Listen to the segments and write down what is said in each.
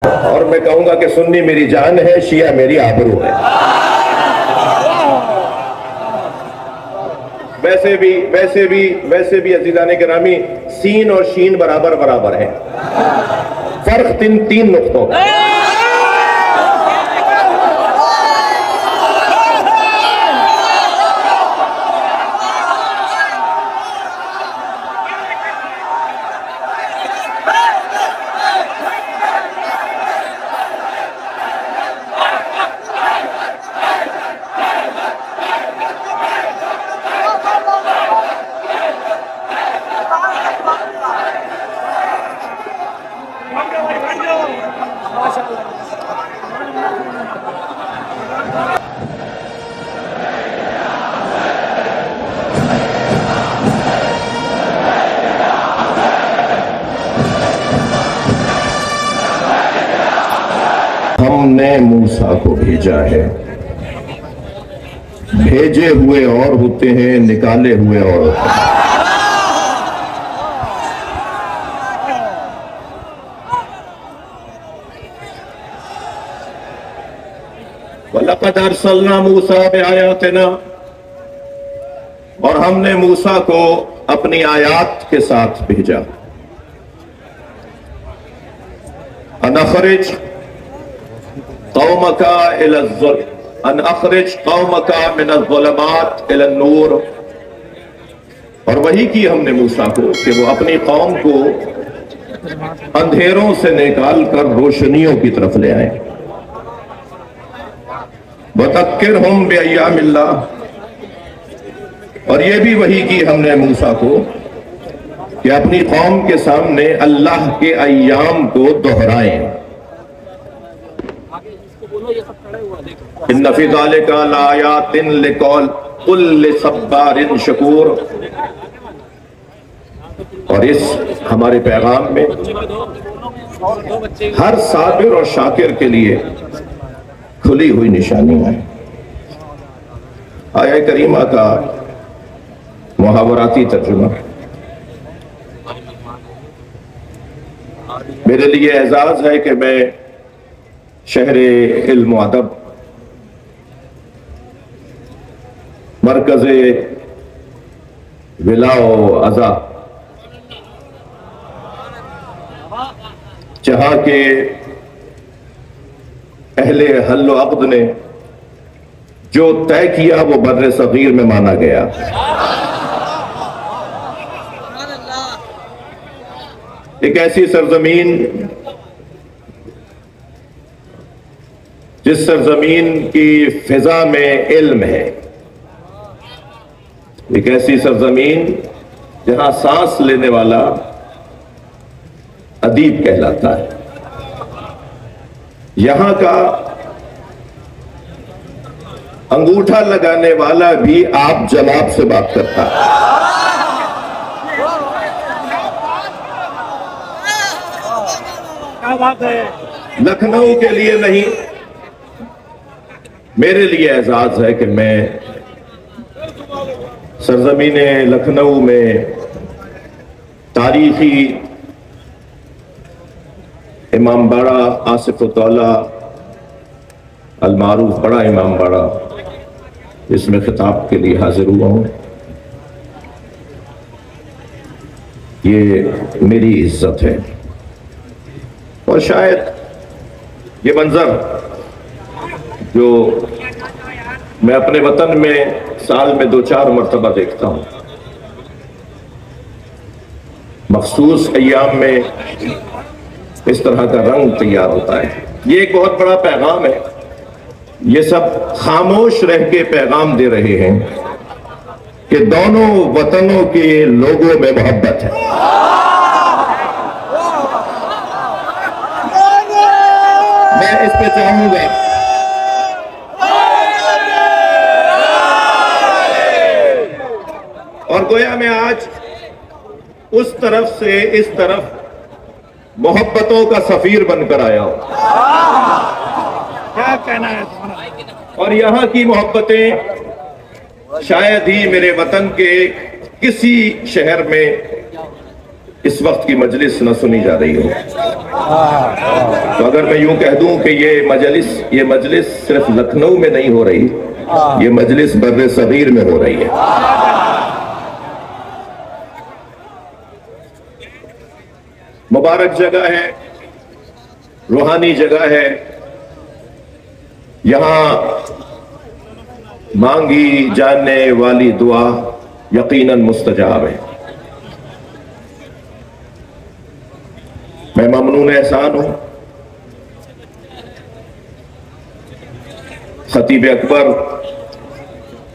और मैं कहूंगा कि सुन्नी मेरी जान है, शिया मेरी आबरू है। वैसे भी अजीजाने गिरामी, सीन और शीन बराबर बराबर है, फर्क तीन नुक्तों का। हमने मूसा को भेजा है, भेजे हुए और होते हैं, निकाले हुए और होते हैं। वलक़द अरसलना मूसा बिआयातिना, और हमने मूसा को अपनी आयात के साथ भेजा। अनखरिज कौमका मिनज़्ज़ुलमात इलन-नूर, और वही की हमने मूसा को कि वो अपनी कौम को अंधेरों से निकाल कर रोशनियों की तरफ ले आए। वज़क्किरहुम बिअय्यामिल्लाह, और ये भी वही की हमने मूसा को कि अपनी कौम के सामने अल्लाह के अय्याम को दोहराएं। इन्ना फी ज़ालिका लायातिन लिकुल्लि सब्बारिन शकूर, और इस हमारे पैगाम में हर साबिर और शाकिर के लिए खुली हुई निशानियां हैं। आया करीमा का मुहावराती तर्जुमा। मेरे लिए एजाज है कि मैं शहरे इल्म व अदब, मरकज़े विलाओ अज़ा, जहां के अहले हल्लो अक़्द ने जो तय किया वो बर्रे सगीर में माना गया। एक ऐसी सरजमीन जिस सरजमीन की फिजा में इल्म है, एक ऐसी सरजमीन जहां सांस लेने वाला अदीब कहलाता है। यहां का अंगूठा लगाने वाला भी आप जनाब से बात करता है। क्या बात है। लखनऊ के लिए नहीं, मेरे लिए एजाज है कि मैं सरजमीने लखनऊ में तारीखी इमाम बाड़ा आसिफुद्दौला अलमारूफ बड़ा इमाम बाड़ा, इसमें खिताब के लिए हाजिर हुआ हूं। ये मेरी इज्जत है, और शायद ये मंजर जो मैं अपने वतन में साल में 2-4 मरतबा देखता हूं, मखसूस अय्याम में इस तरह का रंग तैयार होता है। ये एक बहुत बड़ा पैगाम है। ये सब खामोश रह के पैगाम दे रहे हैं कि दोनों वतनों के लोगों में मोहब्बत है। मैं इस पे चाहूंगा और गोया मैं आज उस तरफ से इस तरफ मोहब्बतों का सफीर बनकर आया हूं। क्या कहना है तुम्हारा? और यहां की मोहब्बतें शायद ही मेरे वतन के किसी शहर में इस वक्त की मजलिस न सुनी जा रही हो। तो अगर मैं यूं कह दूं कि ये मजलिस सिर्फ लखनऊ में नहीं हो रही, ये मजलिस बर्रे सगीर में हो रही है। मुबारक जगह है, रूहानी जगह है। यहां मांगी जाने वाली दुआ यकीनन मुस्तजाब है। मैं ममनून एहसान हूं खतीब अकबर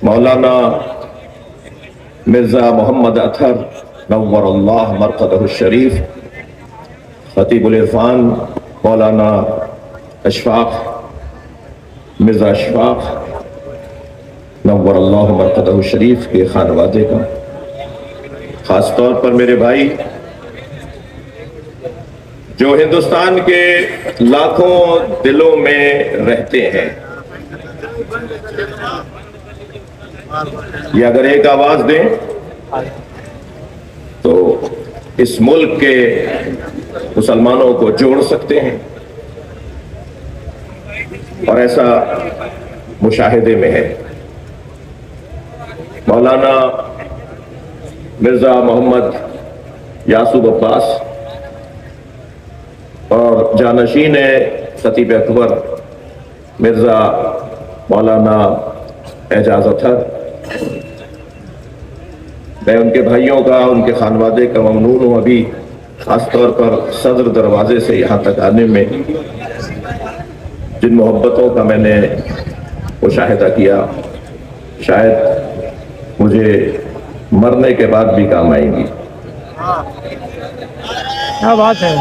मौलाना मिर्जा मोहम्मद अतहर नव्वरल्लाह मरकदहु शरीफ, खतीबुल इरफान मौलाना अशफाक मिर्जा अशफाक नव्वरल्लाह मरकदहु शरीफ के खानवादे का, खास तौर पर मेरे भाई जो हिंदुस्तान के लाखों दिलों में रहते हैं, ये अगर एक आवाज दें तो इस मुल्क के मुसलमानों को जोड़ सकते हैं, और ऐसा मुशाहिदे में है। मौलाना मिर्जा मोहम्मद यासूब अब्बास और जानशीन खतीब अकबर मिर्जा मौलाना एजाज अतहर, मैं उनके भाइयों का, उनके खानवादे का ममनून हूं। अभी खास तौर पर सदर दरवाजे से यहां तक आने में जिन मोहब्बतों का मैंने मुशाहिदा किया, शायद मुझे मरने के बाद भी काम आएंगी। क्या बात है।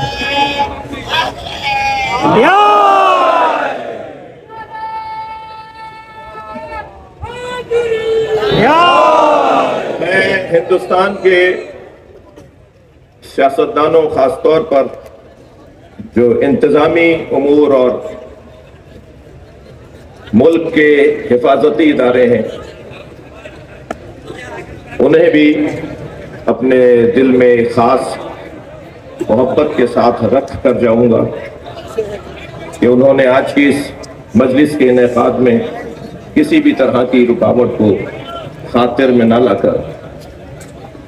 मैं हिंदुस्तान के सियासतदानों, खासतौर पर जो इंतजामी उमूर और मुल्क के हिफाजती इदारे हैं, उन्हें भी अपने दिल में खास मोहब्बत के साथ रख कर जाऊंगा कि उन्होंने आज की इस मजलिस के इनेकाद में किसी भी तरह की रुकावट को खातिर में ना लाकर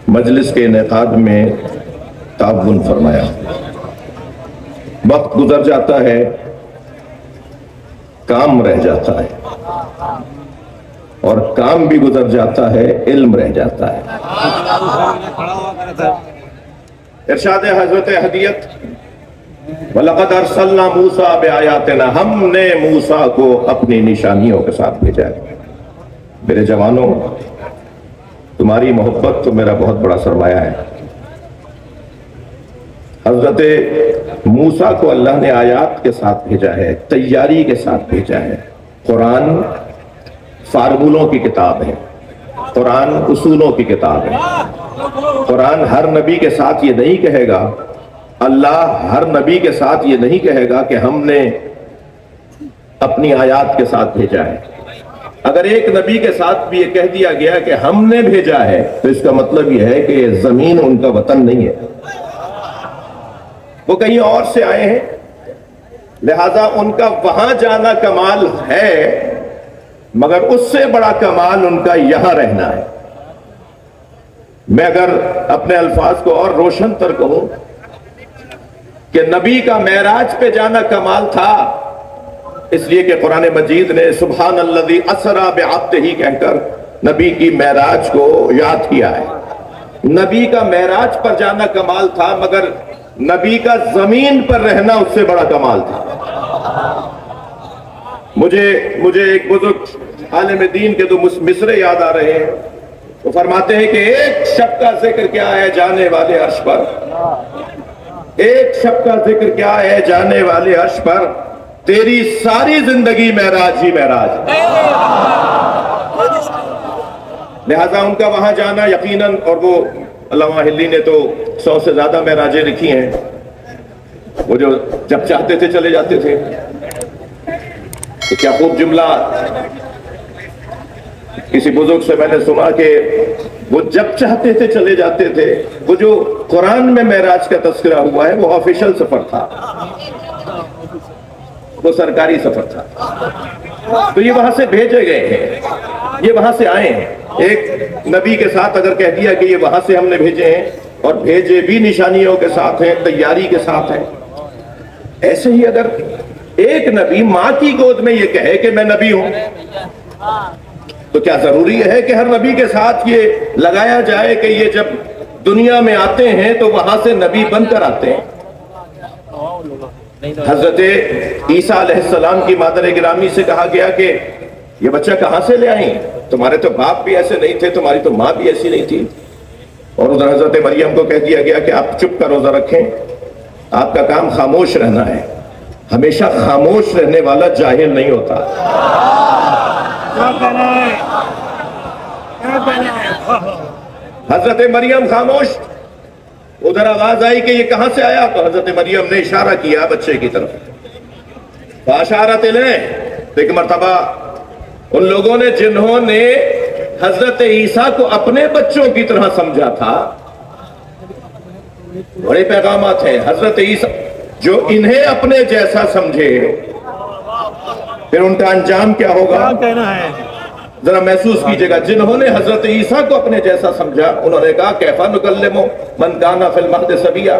मजलिस के इनेकाद में ताउन फरमाया। वक्त गुजर जाता है, काम रह जाता है, और काम भी गुजर जाता है, इल्म रह जाता है। इरशाद हजरत हदीयत वलक़द अरसलना मूसा बिआयातिना, हमने मूसा को अपनी निशानियों के साथ भेजा है। मेरे जवानों, तुम्हारी मोहब्बत तो मेरा बहुत बड़ा सरमाया है। हजरत मूसा को अल्लाह ने आयात के साथ भेजा है, तैयारी के साथ भेजा है। कुरान फार्मूलों की किताब है, कुरान उसूलों की किताब है। कुरान हर नबी के साथ ये नहीं कहेगा, अल्लाह हर नबी के साथ ये नहीं कहेगा कि हमने अपनी आयात के साथ भेजा है। अगर एक नबी के साथ भी ये कह दिया गया कि हमने भेजा है, तो इसका मतलब यह है कि जमीन उनका वतन नहीं है, वो कहीं और से आए हैं, लिहाजा उनका वहां जाना कमाल है, मगर उससे बड़ा कमाल उनका यहां रहना है। मैं अगर अपने अल्फाज को और रोशन तर कहूं कि नबी का मेराज पे जाना कमाल था, इसलिए कि कुरान मजीद ने सुभान अल्लज़ी असरा बिअब्दिही कहकर नबी की मेराज को याद किया है। नबी का मेराज पर जाना कमाल था, मगर नबी का जमीन पर रहना उससे बड़ा कमाल था। मुझे एक बुजुर्ग आलिम दीन के दो मिसरे याद आ रहे हैं। वो फरमाते हैं कि एक शब का जिक्र क्या है जाने वाले अर्श पर, एक शब का जिक्र क्या है जाने वाले अर्श पर, तेरी सारी जिंदगी महराज ही महराज। लिहाजा उनका वहां जाना यकीनन, और वो अल्लामा हिल्ली ने तो 100 से ज्यादा महराजें लिखी हैं। वो जो जब चाहते थे चले जाते थे, तो क्या खूब जुमला किसी बुजुर्ग से मैंने सुना कि वो जब चाहते थे चले जाते थे। वो जो कुरान में मेराज का तस्करा हुआ है वो ऑफिशियल सफर था, वो सरकारी सफर था। तो ये वहां से भेजे गए हैं, ये वहां से आए हैं। एक नबी के साथ अगर कह दिया कि ये वहां से हमने भेजे हैं और भेजे भी निशानियों के साथ हैं, तैयारी के साथ हैं, ऐसे ही अगर एक नबी मां की गोद में ये कहे कि मैं नबी हूं, तो क्या जरूरी है कि हर नबी के साथ ये लगाया जाए कि ये जब दुनिया में आते हैं तो वहां से नबी बनकर आते हैं? हजरत ईसा अलैहिस्सलाम की मादर गिरामी से कहा गया कि ये बच्चा कहां से ले आई, तुम्हारे तो बाप भी ऐसे नहीं थे, तुम्हारी तो मां भी ऐसी नहीं थी। और उधर हजरत मरियम को कह दिया गया कि आप चुप का रोजा रखें, आपका काम खामोश रहना है। हमेशा खामोश रहने वाला जाहिल नहीं होता। हजरत मरियम खामोश, उधर आवाज आई कि ये कहां से आया, तो हजरत मरियम ने इशारा किया बच्चे की तरफ। बाशारत ले, तो एक मर्तबा उन लोगों ने जिन्होंने हजरत ईसा को अपने बच्चों की तरह समझा था, बड़े पैगामात हैं। हजरत ईसा जो इन्हें अपने जैसा समझे, फिर उनका अंजाम क्या होगा, कहना है जरा महसूस कीजिएगा। जिन्होंने हजरत ईसा को अपने जैसा समझा, उन्होंने कहा कैफा नुकल्लिमु मन काना फिल महद सबिया,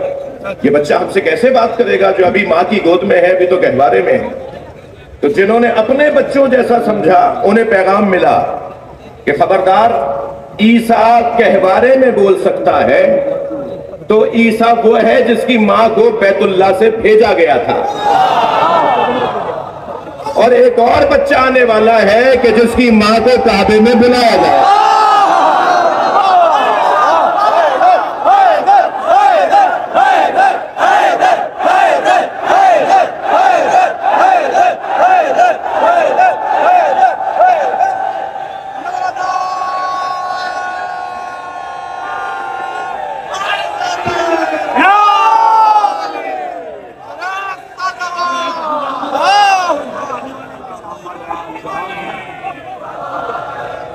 ये बच्चा हमसे कैसे बात करेगा जो अभी माँ की गोद में है, अभी तो गहवारे में है। तो जिन्होंने अपने बच्चों जैसा समझा, उन्हें पैगाम मिला कि खबरदार, ईसा गहवारे में बोल सकता है तो ईसा वो है जिसकी माँ को बैतुल्लाह से भेजा गया था, और एक और बच्चा आने वाला है कि जिसकी मां को काबे में बुलाया जाए।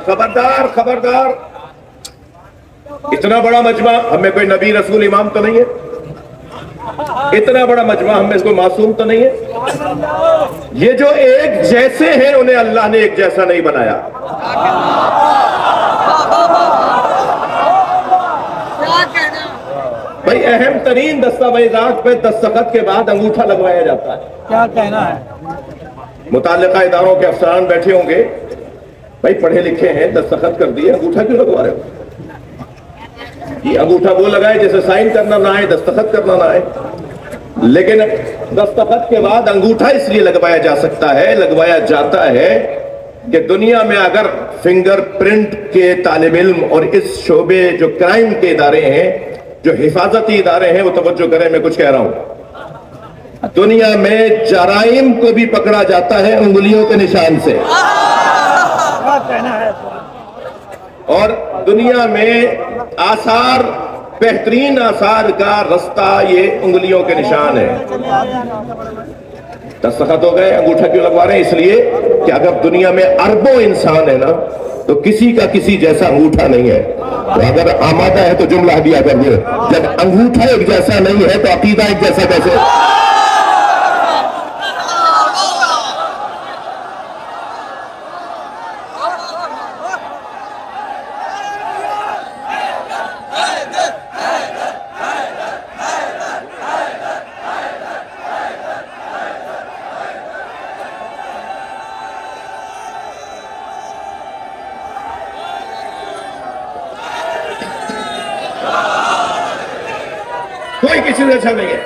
खबरदार खबरदार, इतना बड़ा मजमा, हमें कोई नबी रसूल इमाम तो नहीं है, इतना बड़ा मजमा हमें इसको मासूम तो नहीं है। ये जो एक जैसे हैं उन्हें अल्लाह ने एक जैसा नहीं बनाया। भाई अहम तरीन दस्तावेजात पे दस्तखत के बाद अंगूठा लगवाया जाता है। क्या कहना है? मुताल्लिका इदारों के अफसरान बैठे होंगे, भाई पढ़े लिखे हैं, दस्तखत कर दिए, अंगूठा क्यों लगवा रहे हो? ये अंगूठा वो लगाए जैसे साइन करना ना आए, दस्तखत करना ना आए। लेकिन दस्तखत के बाद अंगूठा इसलिए लगवाया जा सकता है, लगवाया जाता है कि दुनिया में अगर फिंगरप्रिंट के तालिब इल्म और इस शोबे जो क्राइम के इदारे हैं, जो हिफाजती इदारे हैं, वो तवज्जो करें, मैं कुछ कह रहा हूं, दुनिया में जराइम को भी पकड़ा जाता है उंगलियों के निशान से। और दुनिया में आसार, बेहतरीन आसार का रास्ता ये उंगलियों के निशान है। दस्तखत हो गए, अंगूठा क्यों लगवा रहे हैं? इसलिए कि अगर दुनिया में अरबों इंसान है ना, तो किसी का किसी जैसा अंगूठा नहीं है। तो अगर आमादा है तो जुमला दिया करिए, जब अंगूठा एक जैसा नहीं है तो अकीदा एक जैसा कैसे? कोई किसी से अच्छा नहीं है।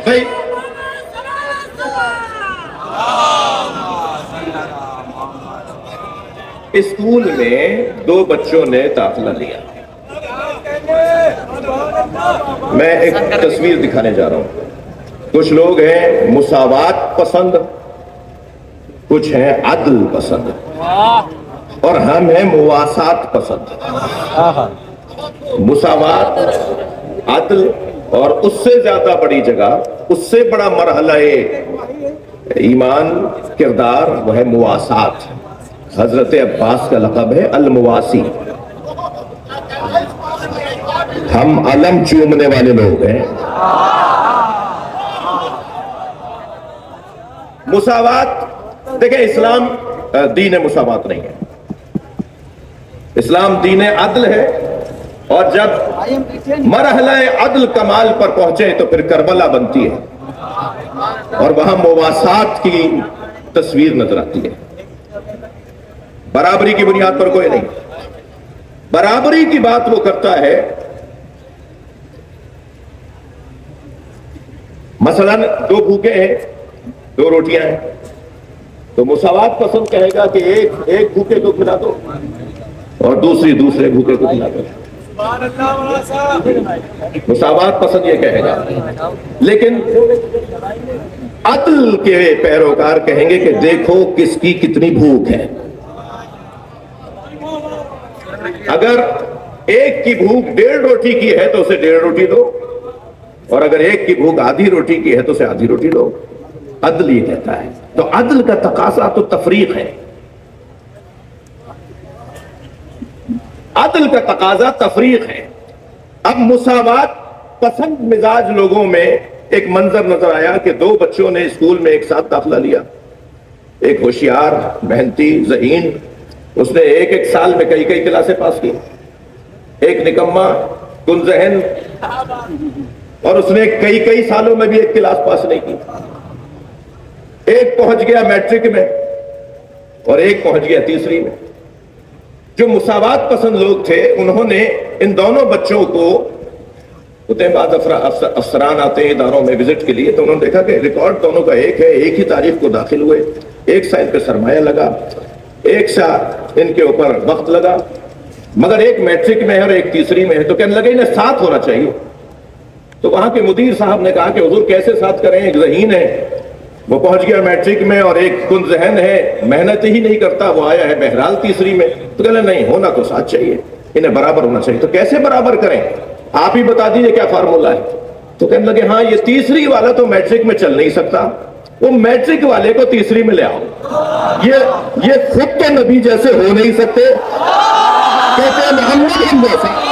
भाई स्कूल में दो बच्चों ने दाखिला लिया। मैं एक तस्वीर दिखाने जा रहा हूं। कुछ लोग हैं मुसावात पसंद, कुछ हैं अदल पसंद, और हम हैं मुवासात पसंद। मुसावात, अदल, और उससे ज्यादा बड़ी जगह, उससे बड़ा मरहला ईमान किरदार, वह है मुवासात। हजरत अब्बास का लक़ब है अल मुवासी। हम अलम चूमने वाले लोग हैं। मुसावात, देखें, इस्लाम दीन मुसावात नहीं है, इस्लाम दीन अदल है। और जब मरहला अदल कमाल पर पहुंचे तो फिर करबला बनती है और वहां मुवासात की तस्वीर नजर आती है। बराबरी की बुनियाद पर कोई नहीं, बराबरी की बात वो करता है। मसलन दो भूखे हैं, दो रोटियां हैं, तो मुसावात पसंद कहेगा कि एक भूखे को खिला दो और दूसरे भूखे को खिला दो। मुसावात पसंद ये कहेगा। लेकिन अदल के पैरोकार कहेंगे कि देखो किसकी कितनी भूख है। अगर एक की भूख 1.5 रोटी की है तो उसे 1.5 रोटी दो, और अगर एक की भूख आधी रोटी की है तो उसे आधी रोटी दो। अदल ये कहता है। तो अदल का तकाजा तो तफरीक है, अदल का तकाजा तफरीक है। अब मुसावात पसंद मिजाज लोगों में एक मंजर नजर आया कि दो बच्चों ने स्कूल में एक साथ दाखिला लिया। एक होशियार, मेहनती, ज़हीन, उसने एक साल में कई क्लासें पास की। एक निकम्मा, कुनज़हन, और उसने कई सालों में भी एक क्लास पास नहीं की। एक पहुंच गया मैट्रिक में और एक पहुंच गया तीसरी में। जो मुसावात पसंद लोग थे उन्होंने इन दोनों बच्चों को, होते हैं बाद अफसरान आते हैं इदारों में विजिट के लिए, तो उन्होंने देखा कि रिकॉर्ड दोनों का एक है, एक ही तारीख को दाखिल हुए, एक सा इन पे सरमाया लगा, एक सा इनके ऊपर वक्त लगा, मगर एक मैट्रिक में है और एक तीसरी में है। तो कहने लगे इन्हें साथ होना चाहिए। तो वहां के मुदीर साहब ने कहा कि हुजूर कैसे साथ करें, एक ज़हीन है वो पहुंच गया मैट्रिक में और एक कुनज़हन है, मेहनत ही नहीं करता, वो आया है बहरहाल तीसरी में। तो कहना नहीं, होना तो साथ चाहिए, इन्हें बराबर होना चाहिए। तो कैसे बराबर करें, आप ही बता दीजिए क्या फार्मूला है। तो कहने लगे हाँ, ये तीसरी वाला तो मैट्रिक में चल नहीं सकता, वो मैट्रिक वाले को तीसरी में ले आओ। ये खुद तो नबी जैसे हो नहीं सकते, कहते हैं मोहम्मद जैसे।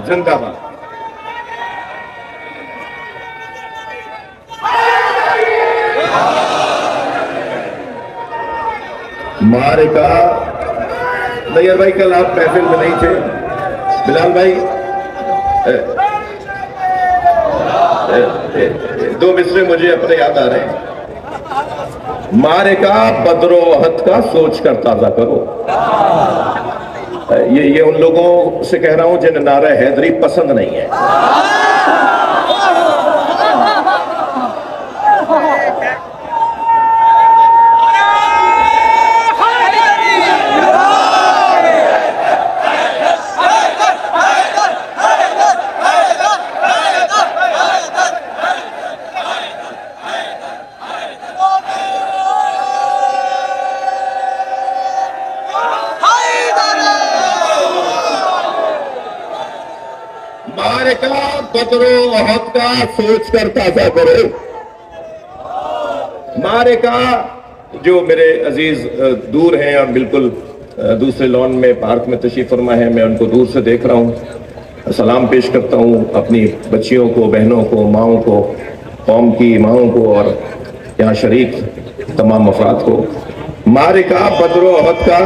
जिंदाबाद। मारिका नैयर भाई, कल आप महफिल में नहीं थे। बिलाल भाई, दो मिसरे मुझे अपने याद आ रहे हैं। मारिका बदरो वहद का सोच कर ताजा करो। ये उन लोगों से कह रहा हूं जिन्हें नारा हैदरी पसंद नहीं है। मारिका बदरो वहद का सोच कर ताजा करो। मारिका, जो मेरे अजीज दूर हैं और बिल्कुल दूसरे लॉन में पार्क में तशरीफ फरमा है, मैं उनको दूर से देख रहा हूँ, सलाम पेश करता हूँ अपनी बच्चियों को, बहनों को, माओं को, कौम की माओं को और यहाँ शरीक तमाम अफराद को। मारिका बदरो वहद का,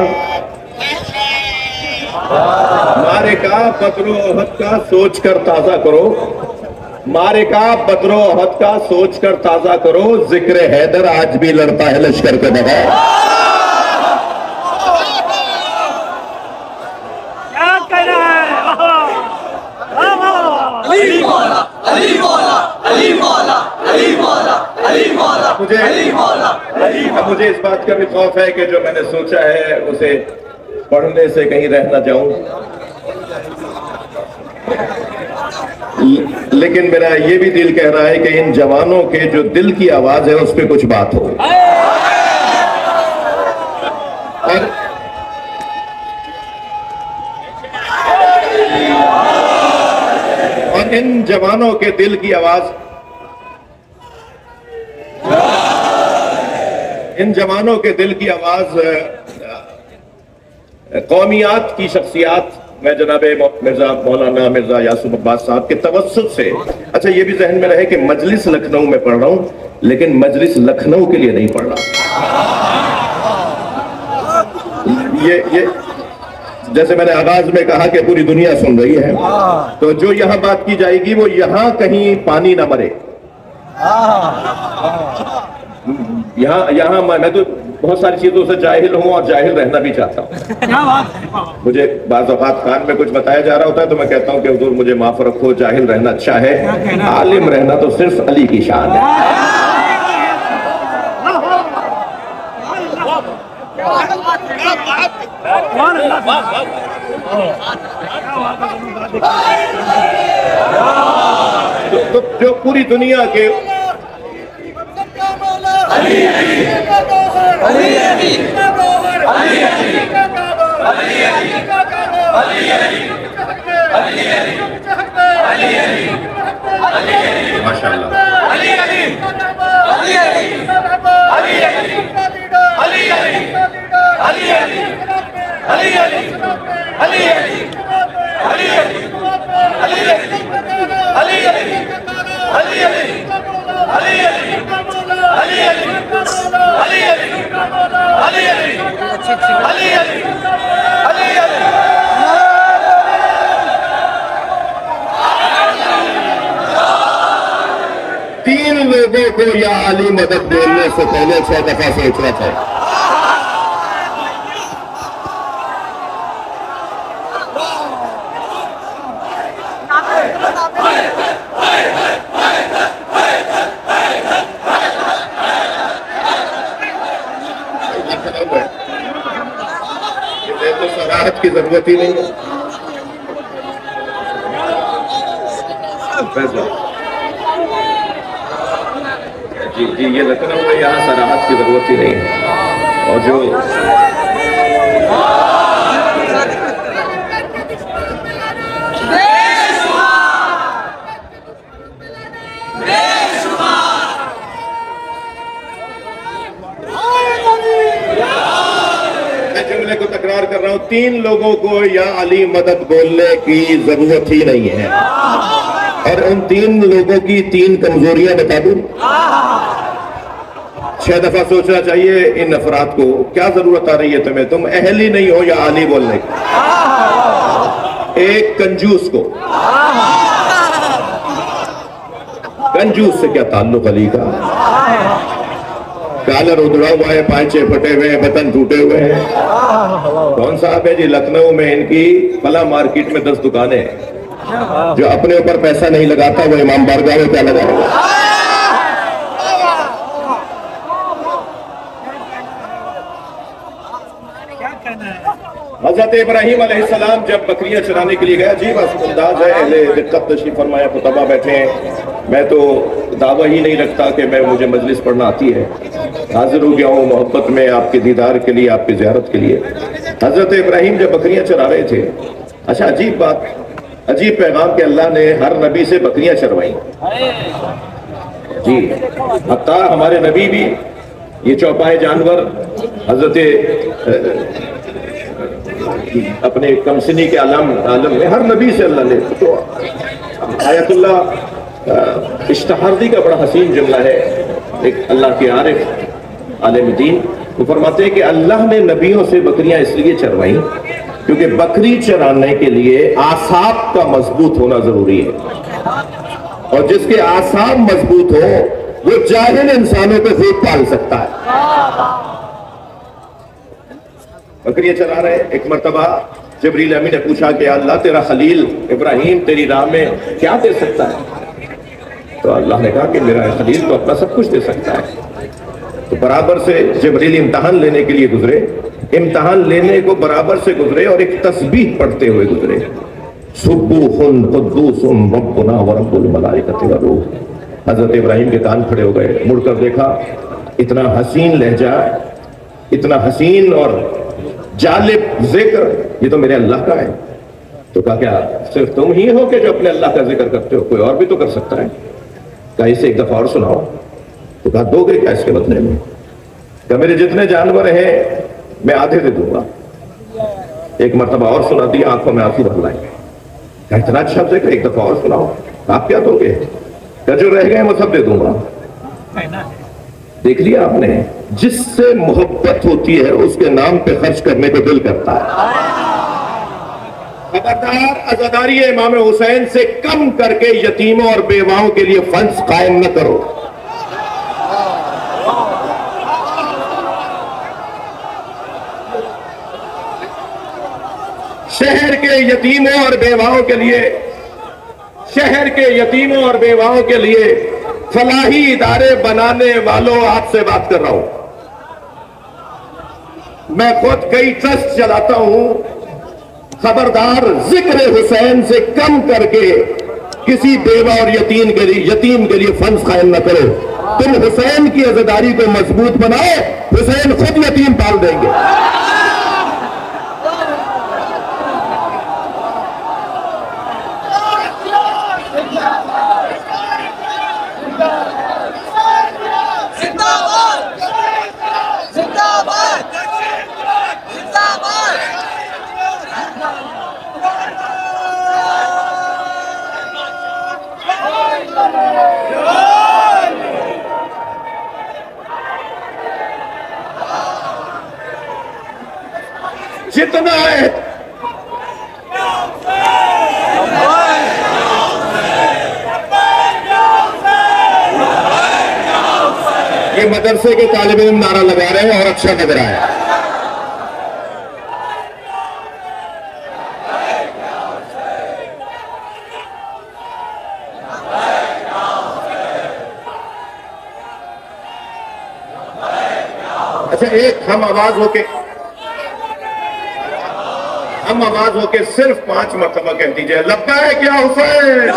मारिका बदरो वहद का सोच कर ताजा करो। मारिका बदरो वहद का सोच कर ताजा करो। जिक्र हैदर आज भी लड़ता है लश्कर के बगैर। क्या कहना है? अली मौला, अली मौला, अली मौला, अली मौला, अली मौला, मुझे इस बात का भी खौफ है कि जो मैंने सोचा है उसे पढ़ने से कहीं रह ना जाऊं, लेकिन मेरा ये भी दिल कह रहा है कि इन जवानों के जो दिल की आवाज है उस पर कुछ बात हो। और इन जवानों के दिल की आवाज, इन जवानों के दिल की आवाज कौमियात की शख्सियात, मैं जनाब मिर्जा मौलाना मिर्जा यासूफ अब्बास साहब के तवस्सुत से, अच्छा ये भी जहन में रहे कि मजलिस लखनऊ में पढ़ रहा हूं, लेकिन मजलिस लखनऊ के लिए नहीं पढ़ रहा। ये जैसे मैंने आगाज में कहा कि पूरी दुनिया सुन रही है, तो जो यहां बात की जाएगी वो यहां कहीं पानी ना मरे। यहाँ मैं तो बहुत सारी चीजों से जाहिल हूँ और जाहिल रहना भी चाहता हूँ। मुझे बाज़ औक़ात कान में कुछ बताया जा रहा होता है तो मैं कहता हूँ कि हुज़ूर मुझे माफ रखो, जाहिल रहना अच्छा है, आलिम रहना तो सिर्फ अली की शान है। तो जो पूरी दुनिया के माशाअल्लाह तीन लोगों को या अली मदद बोलने से पहले 6 दफा सोचना चाहिए। तो सराहत की जरूरत ही नहीं है। जी जी ये लखनऊ है, यहाँ सराहत की जरूरत ही नहीं है। और जो जुमले को तकरार कर रहा हूं, 3 लोगों को या अली मदद बोलने की जरूरत ही नहीं है। और उन 3 लोगों की 3 कमजोरियां बता दूं। 6 दफा सोचना चाहिए इन अफराद को, क्या जरूरत आ रही है तुम्हें, तुम अहल ही नहीं हो या अली बोलने की। एक कंजूस को, कंजूस से क्या ताल्लुक अली का, कॉलर उधड़ा हुआ है, पांचे फटे हुए हैं, बटन टूटे हुए हैं। कौन साहब है जी, लखनऊ में इनकी फला मार्केट में 10 दुकानें हैं। जो अपने ऊपर पैसा नहीं लगाता वो इमाम बारगाह में क्या लगाएगा। हजरत इब्राहिम अलैहिस्सलाम जब बकरियां चराने के लिए गया, अजीब अंदाज है, अहले दिक्कत तशरीफ फरमाया, खुतबा बैठे हैं। मैं तो दावा ही नहीं रखता कि मुझे मजलिस पढ़ना आती है। हाजिर हो गया हूँ मोहब्बत में आपके दीदार के लिए, आपकी ज़ियारत के लिए। हजरत इब्राहिम जब बकरियां चरा रहे थे, अच्छा अजीब बात, अजीब पैगाम के अल्लाह ने हर नबी से बकरियां चरवाई जी। हत्ता हमारे नबी भी ये चौपाए जानवर हजरत अपने कमसनी के आलम में हर नबी से अल्लाह ने, तो आयतुल्लाह इश्तहारदी का बड़ा हसीन जुमला है, एक अल्लाह के आरिफ आलिम दीन, वो फरमाते हैं कि अल्लाह ने नबियों से बकरियां इसलिए चरवाई क्योंकि बकरी चराने के लिए आसाब का मजबूत होना जरूरी है, और जिसके आसाब मजबूत हो वो जाहिल इंसानों को खूब पाल सकता है। बकरियां चरा रहे, एक मर्तबा जिब्रील अमीन ने पूछा कि अल्लाह तेरा खलील इब्राहिम तेरी राह में क्या दे सकता है, तो अल्लाह ने कहा कि मेरा खलील तो अपना सब कुछ दे सकता है। तो बराबर से जिब्रील इम्तहान लेने के लिए गुजरे इम्तहान लेने को बराबर से गुजरे और एक तस्बीह पढ़ते हुए गुजरे, सुब्बूहुन कुद्दूसुन रब्बुना व रब्बुल मलाइकति व रूह। हजरत इब्राहिम के कान खड़े हो गए, मुड़कर देखा, इतना हसीन लहजा, इतना हसीन और जालिब जिक्र, ये तो मेरे अल्लाह का है। तो कहा क्या सिर्फ तुम ही हो कि जो अपने अल्लाह का जिक्र करते हो, कोई और भी तो कर सकता है? कहा इसे एक दफा और सुनाओ। तो कहा दोगे क्या इसके बदले में? क्या मेरे जितने जानवर हैं मैं आधे दे दूंगा। एक मरतबा और सुना दिया, आंखों में आंसू भर लाए। इतना अच्छा जिक्र, एक दफा और सुनाओ। आप क्या दोगे? क्या जो रह गए वो सब दे दूंगा। देख लिया आपने, जिससे मोहब्बत होती है उसके नाम पे खर्च करने को दिल करता है। खबरदार, अज़ादारी इमाम हुसैन से कम करके यतीमों और बेवाओं के लिए फंड्स कायम न करो। शहर के यतीमों और बेवाओं के लिए, शहर के यतीमों और बेवाओं के लिए फलाही इदारे बनाने वालों, आपसे बात कर रहा हूं। मैं खुद कई ट्रस्ट चलाता हूं। खबरदार, जिक्र हुसैन से कम करके किसी बेवा और यतीम के लिए फंड्स कायम न करो। तुम हुसैन की अज़ादारी को मजबूत बनाओ, हुसैन खुद यतीम पाल देंगे। जितना है ये मदरसे के तालिब इल्म नारा लगा रहे हैं और अच्छा लग रहा है। अच्छा, एक हम आवाज होके सिर्फ 5 मरतबा कह दीजिए, लब्बैक या हुसैन।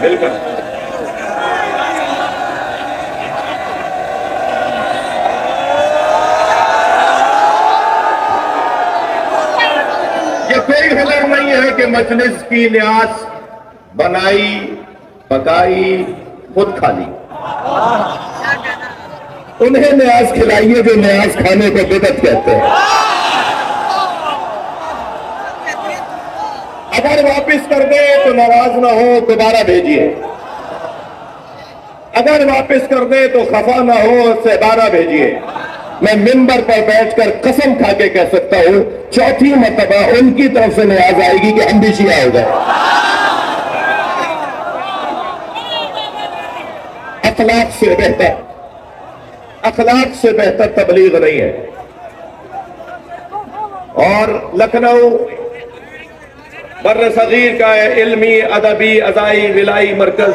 मिलकर ये कोई हुनर नहीं है कि मजलिस की न्यास बनाई पकाई खुद खा ली। उन्हें न्यास खिलाइए जो न्यास खाने को बिदअत कहते हैं। अगर वापस कर दे तो नाराज ना हो, दोबारा भेजिए। अगर वापस कर दे तो खफा ना हो, दोबारा भेजिए। मैं मिंबर पर बैठकर कसम खा के कह सकता हूं, चौथी मर्तबा उनकी तरफ से न्याज आएगी कि हम भी शिया हो गए। अखलाक से बेहतर तबलीग नहीं है। और लखनऊ बर्र सगीर का इल्मी अदबी अज़ाई विलाई मरकज,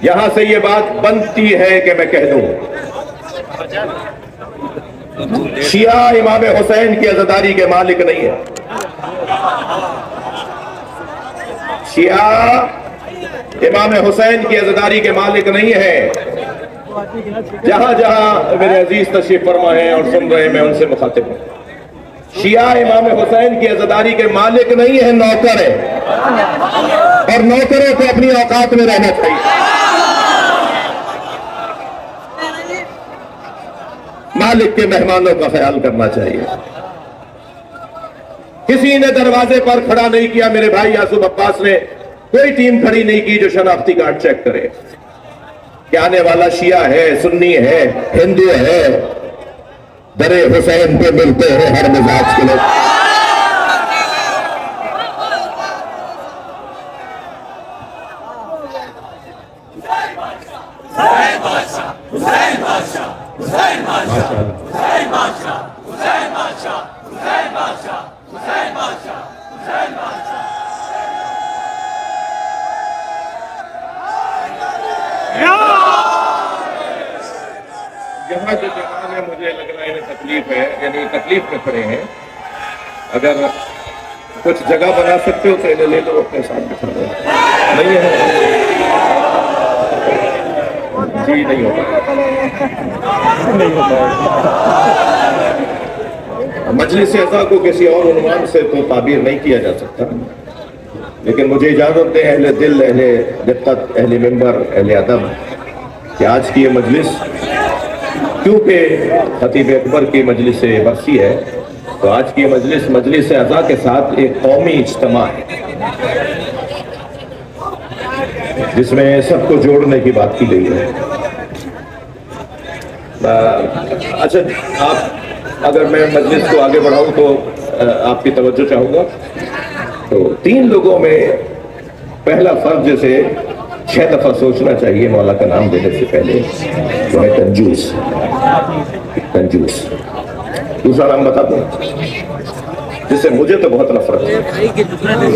यहां से ये बात बनती है कि मैं कह दूं, शिया इमाम हुसैन की अज़ादारी के मालिक नहीं है। शिया इमाम हुसैन की अज़ादारी के मालिक नहीं है। जहां जहां मेरे अजीज तशरीफ फरमा है और सुन रहे, मैं उनसे मुखातिब हूं। शिया इमाम हुसैन की अज़ादारी के मालिक नहीं है, नौकर है। और नौकरों को अपनी औकात में रहना चाहिए। मालिक के मेहमानों का ख्याल करना चाहिए। किसी ने दरवाजे पर खड़ा नहीं किया, मेरे भाई यासूब अब्बास ने कोई टीम खड़ी नहीं की जो शनाख्ती कार्ड चेक करे। कि आने वाला शिया है, सुन्नी है, हिंदू है, दरे हुसैन पे मिलते हैं हर मिजाज के लोग। यहाँ जो जवान है मुझे लग रहा है इन्हें तकलीफ है, यानी तकलीफ में खड़े हैं। अगर कुछ जगह बना सकते हो तो इन्हें ले लो अपने साथ बिठा दो। नहीं है जी, नहीं होता। मजलिस अज़ा को किसी और उन्वान से तो ताबीर नहीं किया जा सकता, लेकिन मुझे इजाजत दे अहले दिल, अहले दिक्कत, अहले मिंबर, अहले अदब कि आज की ये मजलिस क्योंकि खतीब अकबर की मजलिस बरसी है, तो आज की मजलिस अज़ा के साथ एक कौमी इज्तिमा है जिसमें सबको जोड़ने की बात की गई है। अच्छा, आप अगर मैं मजलिस को आगे बढ़ाऊं तो आपकी तवज्जो चाहूंगा। तो 3 लोगों में पहला फर्ज जैसे 6 दफा सोचना चाहिए मौला का नाम देने से पहले, वो है कंजूस। कंजूस। दूसरा नाम बता दूं जिससे मुझे तो बहुत नफरत है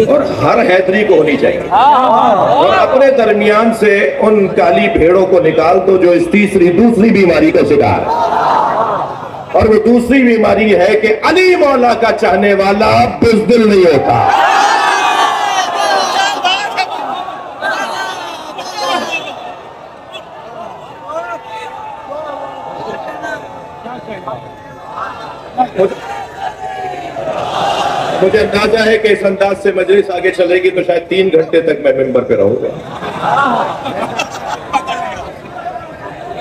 और हर हैदरी को होनी चाहिए, और अपने दरमियान से उन काली भेड़ों को निकाल दो जो इस दूसरी बीमारी का शिकार है। और वो दूसरी बीमारी है कि अली मौला का चाहने वाला बुज़दिल नहीं होता। मुझे अंदाजा है कि इस अंदाज से मजलिस आगे चलेगी तो शायद 3 घंटे तक मैं मिंबर पे रहूंगा।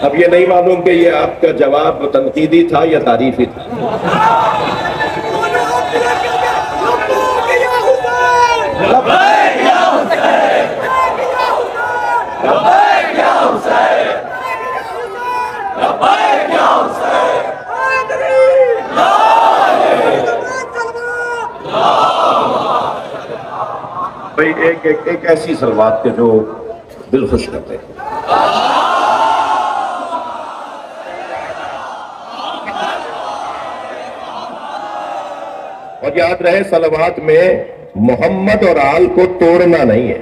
अब ये नहीं मालूम कि ये आपका जवाब तनकीदी था या तारीफी था। भाई एक ऐसी सलवात के जो दिल खुश करते हैं। और याद रहे सलवात में मोहम्मद और आल को तोड़ना नहीं है।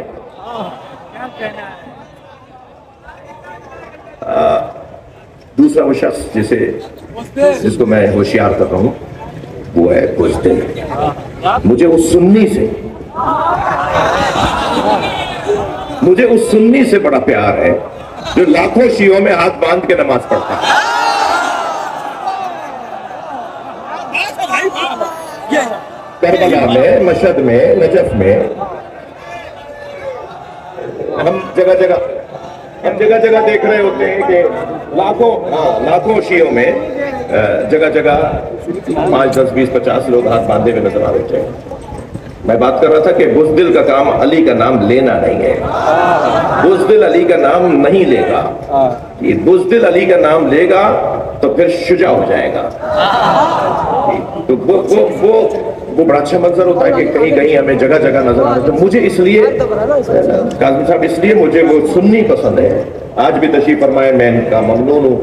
दूसरा वो शख्स जिसको मैं होशियार कर रहा हूं वो है बुज़दिल। मुझे उस सुन्नी से बड़ा प्यार है जो लाखों शियों में हाथ बांध के नमाज पढ़ता है। करबला में, मशहद में, नजफ में हम जगह जगह देख रहे होते हैं कि लाखों शियों में जगह जगह 5, 10, 20, 50 लोग हाथ बांधे हुए नजर आ रहे हैं। मैं बात कर रहा था कि बुज़दिल का काम अली का नाम लेना नहीं है। बुज़दिल अली का नाम नहीं लेगा। ये बुज़दिल अली का नाम लेगा तो फिर शुजा हो जाएगा। तो वो बड़ा अच्छा मंजर होता है कि कहीं कहीं हमें जगह जगह नजर आ रहा है। तो मुझे इसलिए काज़मी साहब, इसलिए मुझे वो सुन्नी पसंद है। आज भी तशरीफ फरमाए, मैं इनका ममनून हूँ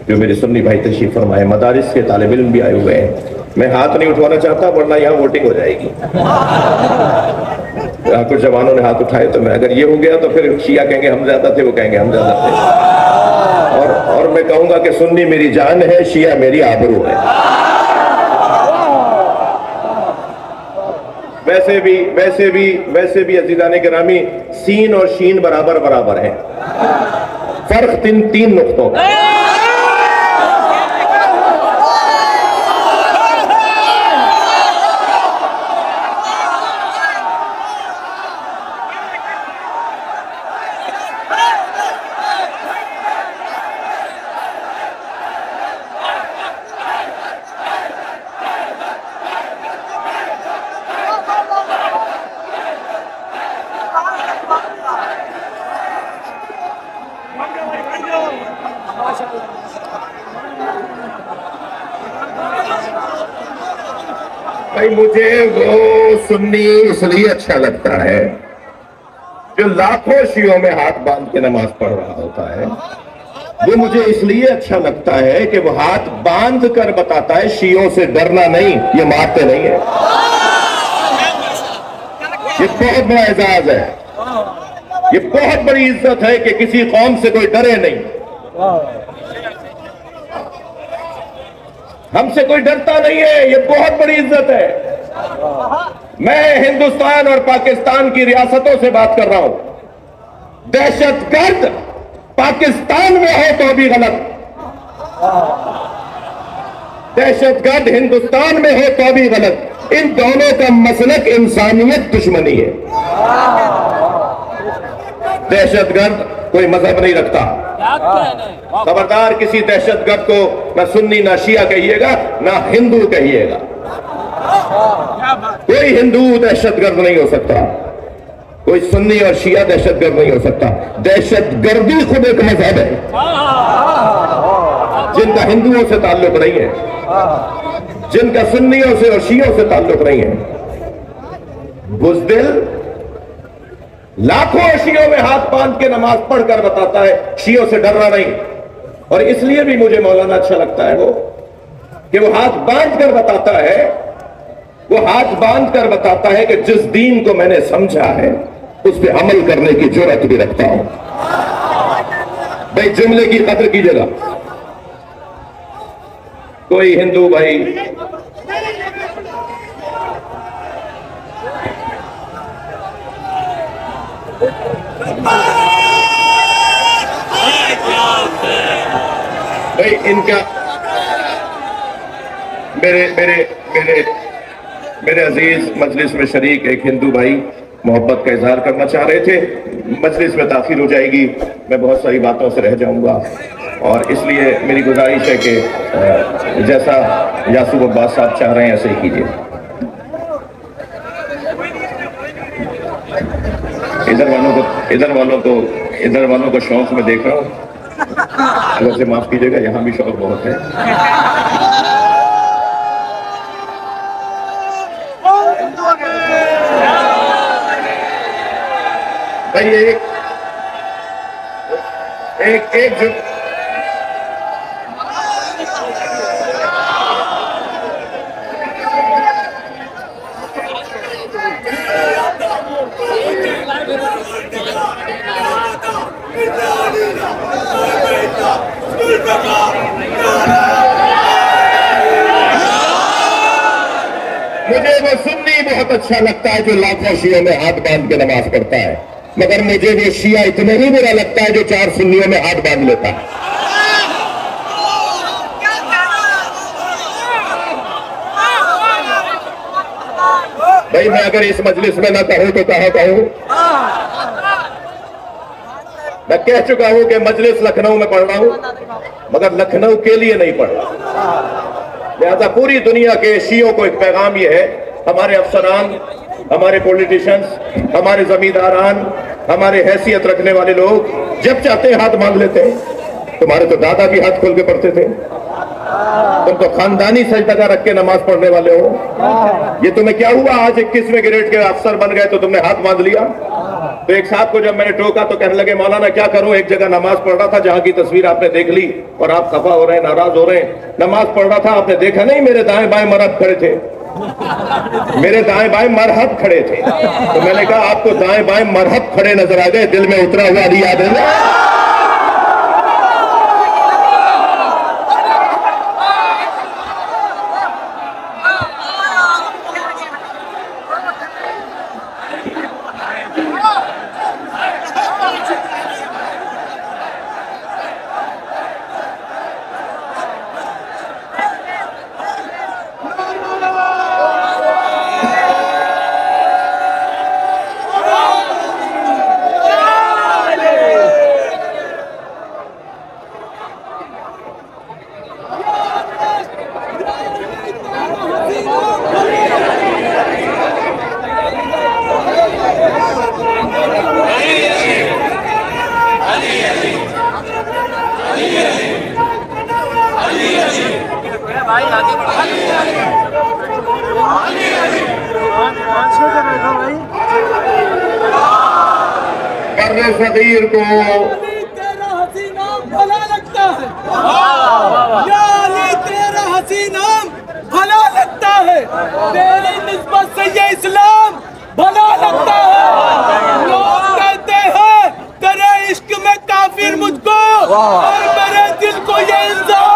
जो मेरे सुन्नी भाई तशरीफ फरमाए। मदारिस के तालिब इल्म भी आए हुए हैं। मैं हाथ नहीं उठवाना चाहता वरना यहाँ वोटिंग हो जाएगी। कुछ जवानों ने हाथ उठाए तो मैं, अगर ये हो गया तो फिर शिया कहेंगे हम ज्यादा थे, वो कहेंगे हम ज्यादा थे। और मैं कहूंगा कि सुन्नी मेरी जान है, शिया मेरी आबरू है। वैसे भी अजीजाने गिरामी, सीन और शीन बराबर है। फर्क तीन नुक्तों का। भाई मुझे वो सुन्नी इसलिए अच्छा लगता है जो लाखों शियों में हाथ बांध के नमाज पढ़ रहा होता है। वो मुझे इसलिए अच्छा लगता है कि वो हाथ बांध कर बताता है शियों से डरना नहीं, ये मारते नहीं है। ये बहुत बड़ा एजाज है, ये बहुत बड़ी इज्जत है कि किसी कौम से कोई डरे नहीं। हमसे कोई डरता नहीं है, ये बहुत बड़ी इज्जत है। मैं हिंदुस्तान और पाकिस्तान की रियासतों से बात कर रहा हूं। दहशतगर्द पाकिस्तान में हो तो भी गलत, दहशतगर्द हिंदुस्तान में हो तो भी गलत। इन दोनों का मसलक इंसानियत दुश्मनी है। दहशतगर्द कोई मजहब नहीं रखता। खबरदार किसी दहशतगर्द को ना सुन्नी ना शिया कहिएगा ना हिंदू कहिएगा। कोई हिंदू दहशतगर्द नहीं हो सकता, कोई सुन्नी और शिया दहशतगर्द नहीं हो सकता। दहशतगर्दी खुद एक मजहब है जिनका हिंदुओं से ताल्लुक नहीं है, जिनका सुन्नियों से और शियों से ताल्लुक नहीं है। बुज़दिल लाखों शियों में हाथ बांध के नमाज पढ़कर बताता है शियों से डरना नहीं। और इसलिए भी मुझे मौलाना अच्छा लगता है वो कि वो हाथ बांध कर बताता है, वो हाथ बांध कर बताता है कि जिस दीन को मैंने समझा है उस पर अमल करने की जुर्रत भी रखता हूं। भाई जुमले की कदर कीजिएगा। कोई हिंदू भाई इनका मेरे मेरे मेरे मेरे अजीज मजलिस में शरीक एक हिंदू भाई मोहब्बत का इजहार करना चाह रहे थे। मजलिस में दाखिल हो जाएगी, मैं बहुत सारी बातों से रह जाऊंगा और इसलिए मेरी गुजारिश है कि जैसा यासूब अब्बास साहब चाह रहे हैं ऐसे ही कीजिए। इधर वालों को शौक में देख रहा हूँ, अगर से माफ कीजिएगा, यहां भी शौक बहुत है। भाई एक जो मुझे वो सुन्नी बहुत अच्छा लगता है जो लाखों शियों में हाथ बांध के नमाज पढ़ता है, मगर मुझे वो शिया इतने ही बुरा लगता है जो 4 सुन्नियों में हाथ बांध लेता है। भाई मैं अगर इस मजलिस में ना कहूं तो कहां कहूं? मैं कह चुका हूं कि मजलिस लखनऊ में पढ़ रहा हूं, मगर लखनऊ के लिए नहीं पढ़ रहा। लिहाजा पूरी दुनिया के शियों को एक पैगाम यह है, हमारे अफसरान, हमारे पॉलिटिशियंस, हमारे जमींदारान, हमारे हैसियत रखने वाले लोग जब चाहते हैं हाथ मांग लेते हैं। तुम्हारे तो दादा भी हाथ खोल के पढ़ते थे, तुम तो खानदानी सजदा रख के नमाज पढ़ने वाले हो। ये तुम्हें क्या हुआ, आज 21वें ग्रेड के अफसर बन गए तो तुमने हाथ बांध लिया? तो एक साहब को जब मैंने टोका तो कहने लगे, मौलाना क्या करूं, एक जगह नमाज पढ़ रहा था जहां की तस्वीर आपने देख ली और आप खफा हो रहे हैं, नाराज हो रहे हैं। नमाज पढ़ रहा था, आपने देखा नहीं मेरे दाएं बाएं मरहब खड़े थे, मेरे दाएं बाएं मरहब खड़े थे। तो मैंने कहा आपको दाएं बाएं मरहब खड़े नजर आ गए, दिल में उतरा हुआ नहीं याद है? बर्रे सगीर को तेरा हसीना भला लगता है, या अली तेरा हसीना भला लगता है, तेरी निस्बत से ये इस्लाम भला लगता है। लोग कहते हैं तेरे इश्क में काफिर मुझको और मेरे दिल को ये इंसान।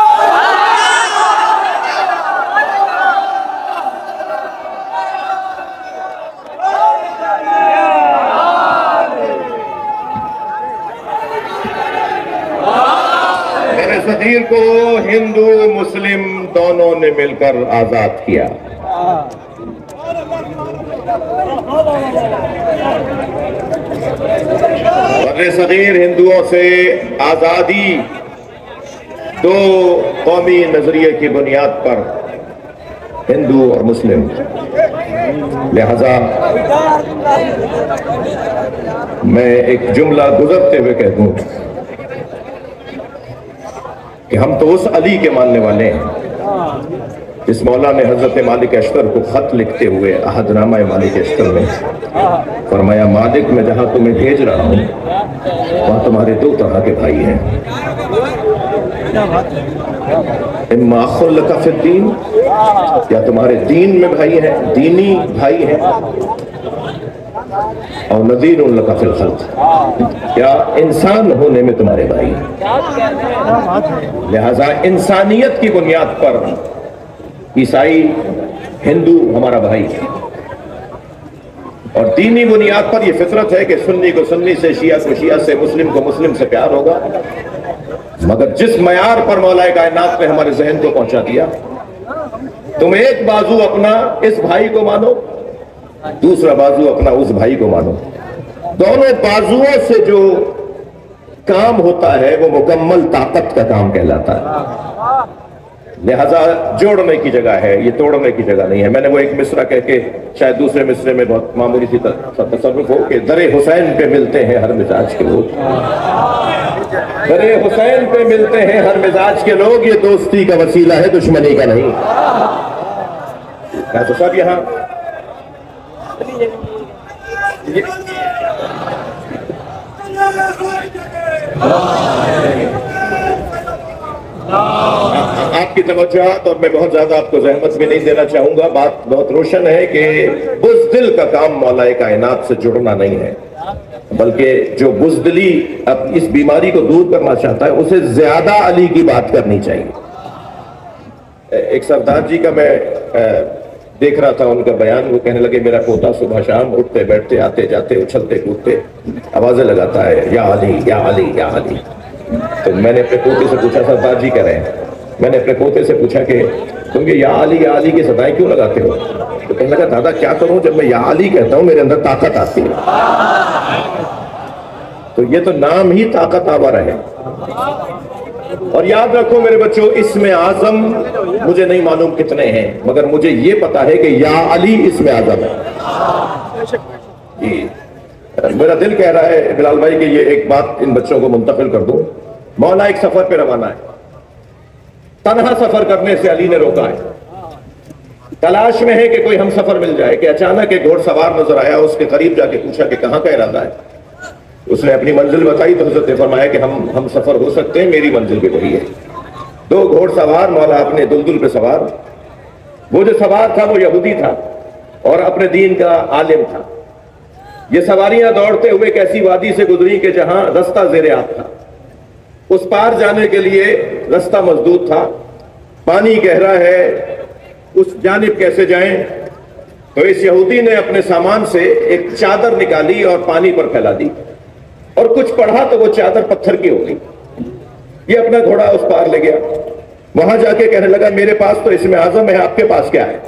सगीर को हिंदू मुस्लिम दोनों ने मिलकर आजाद किया। बर्रे सगीर हिंदुओं से आजादी दो कौमी नजरिए की बुनियाद पर हिंदू और मुस्लिम, लिहाजा मैं एक जुमला गुजरते हुए कह दूं कि हम तो उस अली के मानने वाले हैं जिस मौला ने हजरत मालिक अशतर को खत लिखते हुए अहदनामा मालिक अशतर में फरमाया, मालिक मैं जहां तुम्हें भेज रहा हूं वहां तुम्हारे दो तरह के भाई हैं, इम्मा अखुल लका फिद्दीन, या तुम्हारे दीन में भाई हैं, दीनी भाई हैं, और नज़ीर लका फिल खल्क़, या इंसान होने में तुम्हारे भाई हैं। लिहाजा इंसानियत की बुनियाद पर ईसाई हिंदू हमारा भाई है, और दीनी बुनियाद पर यह फितरत है कि सुन्नी को सुन्नी से, शिया को शिया से, मुस्लिम को मुस्लिम से प्यार होगा। मगर जिस मयार पर मौलाए कायनात ने हमारे जहन को पहुंचा दिया, तुम एक बाजू अपना इस भाई को मानो, दूसरा बाजू अपना उस भाई को मानो, दोनों बाजुओं से जो काम होता है वो मुकम्मल ताकत का काम कहलाता है। लिहाजा जोड़ने की जगह है, ये तोड़ने की जगह नहीं है। मैंने वो एक मिसरा कह के शायद दूसरे मिसरे में बहुत मामूली सी तसर्रुफ हो कि दरे हुसैन पे मिलते हैं हर मिजाज के लोग, दरे हुसैन पे मिलते हैं हर मिजाज के लोग, ये दोस्ती का वसीला है, दुश्मनी का नहीं। क्या तो सब यहाँ आपकी तवज्जोहात, और मैं बहुत ज्यादा आपको जहमत भी नहीं देना चाहूंगा, बात बहुत रोशन है कि बुज़दिल का काम मौलाए कायनात से जुड़ना नहीं है, बल्कि जो बुज़दिली अब इस बीमारी को दूर करना चाहता है उसे ज्यादा अली की बात करनी चाहिए। एक सरदार जी का मैं देख रहा था उनका बयान, वो कहने लगे मेरा पोता सुबह शाम उठते बैठते आते जाते उछलते कूदते आवाजें लगाता है, या अली या अली या अली। तो मैंने अपने पोते से पूछा, सरदार जी कह रहे हैं, मैंने अपने पोते से पूछा कि तुम ये या अली की सदाएं क्यों लगाते हो? तो कहने लगा दादा क्या करूं, जब मैं या अली कहता हूं मेरे अंदर ताकत आती है। तो ये तो नाम ही ताकत आवर है। और याद रखो मेरे बच्चों, इसमें आजम मुझे नहीं मालूम कितने हैं, मगर मुझे ये पता है कि या अली इसमें आजम है। जी मेरा दिल कह रहा है बिलाल भाई कि ये एक बात इन बच्चों को मुंतकिल कर दूं। मौला एक सफर पे रवाना है, तन्हा सफर करने से अली ने रोका है, तलाश में है कि कोई हम सफर मिल जाए कि अचानक एक घोड़सवार नजर आया, उसके करीब जाके पूछा कि कहां का इरादा है। उसने अपनी मंजिल बताई तो हज़रत ने फरमाया कि हम सफर हो सकते हैं, मेरी मंजिल भी वही है। दो घोड़सवार, मौला अपने दुलदुल पे सवार, वो जो सवार था वो यहूदी था और अपने दीन का आलिम था। ये सवारियां दौड़ते हुए एक ऐसी वादी से गुजरी कि जहां रास्ता ज़ेरे आब था, उस पार जाने के लिए रास्ता मजदूद था, पानी गहरा है, उस जानिब कैसे जाएं। तो इस यहूदी ने अपने सामान से एक चादर निकाली और पानी पर फैला दी, और कुछ पढ़ा तो वो चादर पत्थर की हो गई। ये अपना घोड़ा उस पार ले गया, वहां जाके कहने लगा मेरे पास तो इसमें आजम है, आपके पास क्या है?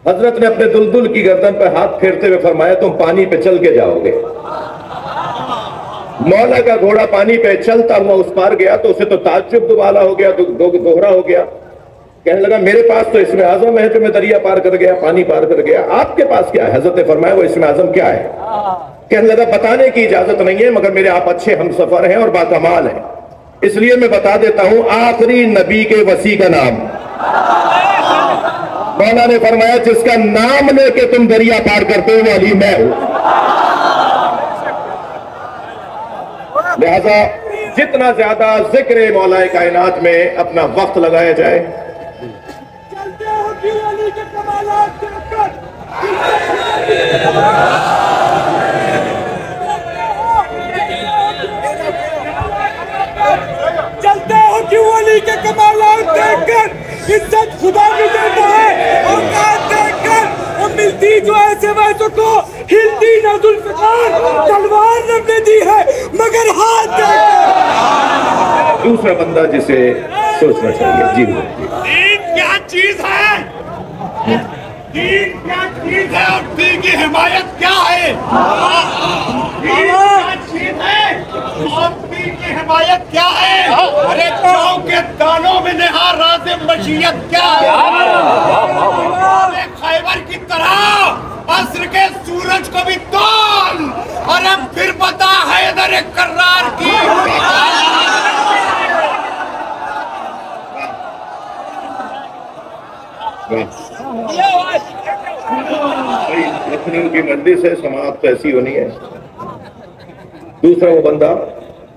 हजरत ने अपने दुलदुल की गर्दन पर हाथ फेरते हुए फरमाया तुम पानी पे चल के जाओगे। मौला का घोड़ा पानी पे चलता हुआ उस पार गया तो उसे तो ताज्जुब दुबाला हो गया, दोहरा हो गया। कहने लगा मेरे पास तो इसमें आजम है जो मैं दरिया पार कर गया, पानी पार कर गया, आपके पास क्या है? हजरत ने फरमाया वो इसमें आजम क्या है? कहने लगा बताने की इजाजत नहीं है, मगर मेरे आप अच्छे हमसफर हैं और बाकमाल हैं, इसलिए मैं बता देता हूं आखिरी नबी के वसी का नाम। मौला ने फरमाया जिसका नाम लेके तुम दरिया पार करते हो वो अली मैं हूं। लिहाजा जितना ज्यादा जिक्र मौलाए कायनात में अपना वक्त लगाया जाए, चलते हो कि अली के कमालात देखकर, चलते हो क्यों अली के कमालात देखकर, इज्जत खुदा भी देता है, औकात देखकर वो मिलती जो ऐसे वैसों को, हिलती न जुल्फ़िकार, तलवार हमने दी है मगर हाथ देखकर। दूसरा बंदा जिसे सोचना चाहिए। जी दीन क्या चीज है, दीन क्या चीज है और दीन की हिमायत क्या है, दीन क्या चीज है और दीन की हिमायत क्या है। अरे गाँव के दानों में निहार राज़ मशीयत क्या है। अरे खैबर की तरह अस्र के सूरज को भी तोल और अब फिर बता हैदर कर्रार की। अपनी उनकी मर्जी से समाप्त ऐसी होनी है। दूसरा वो बंदा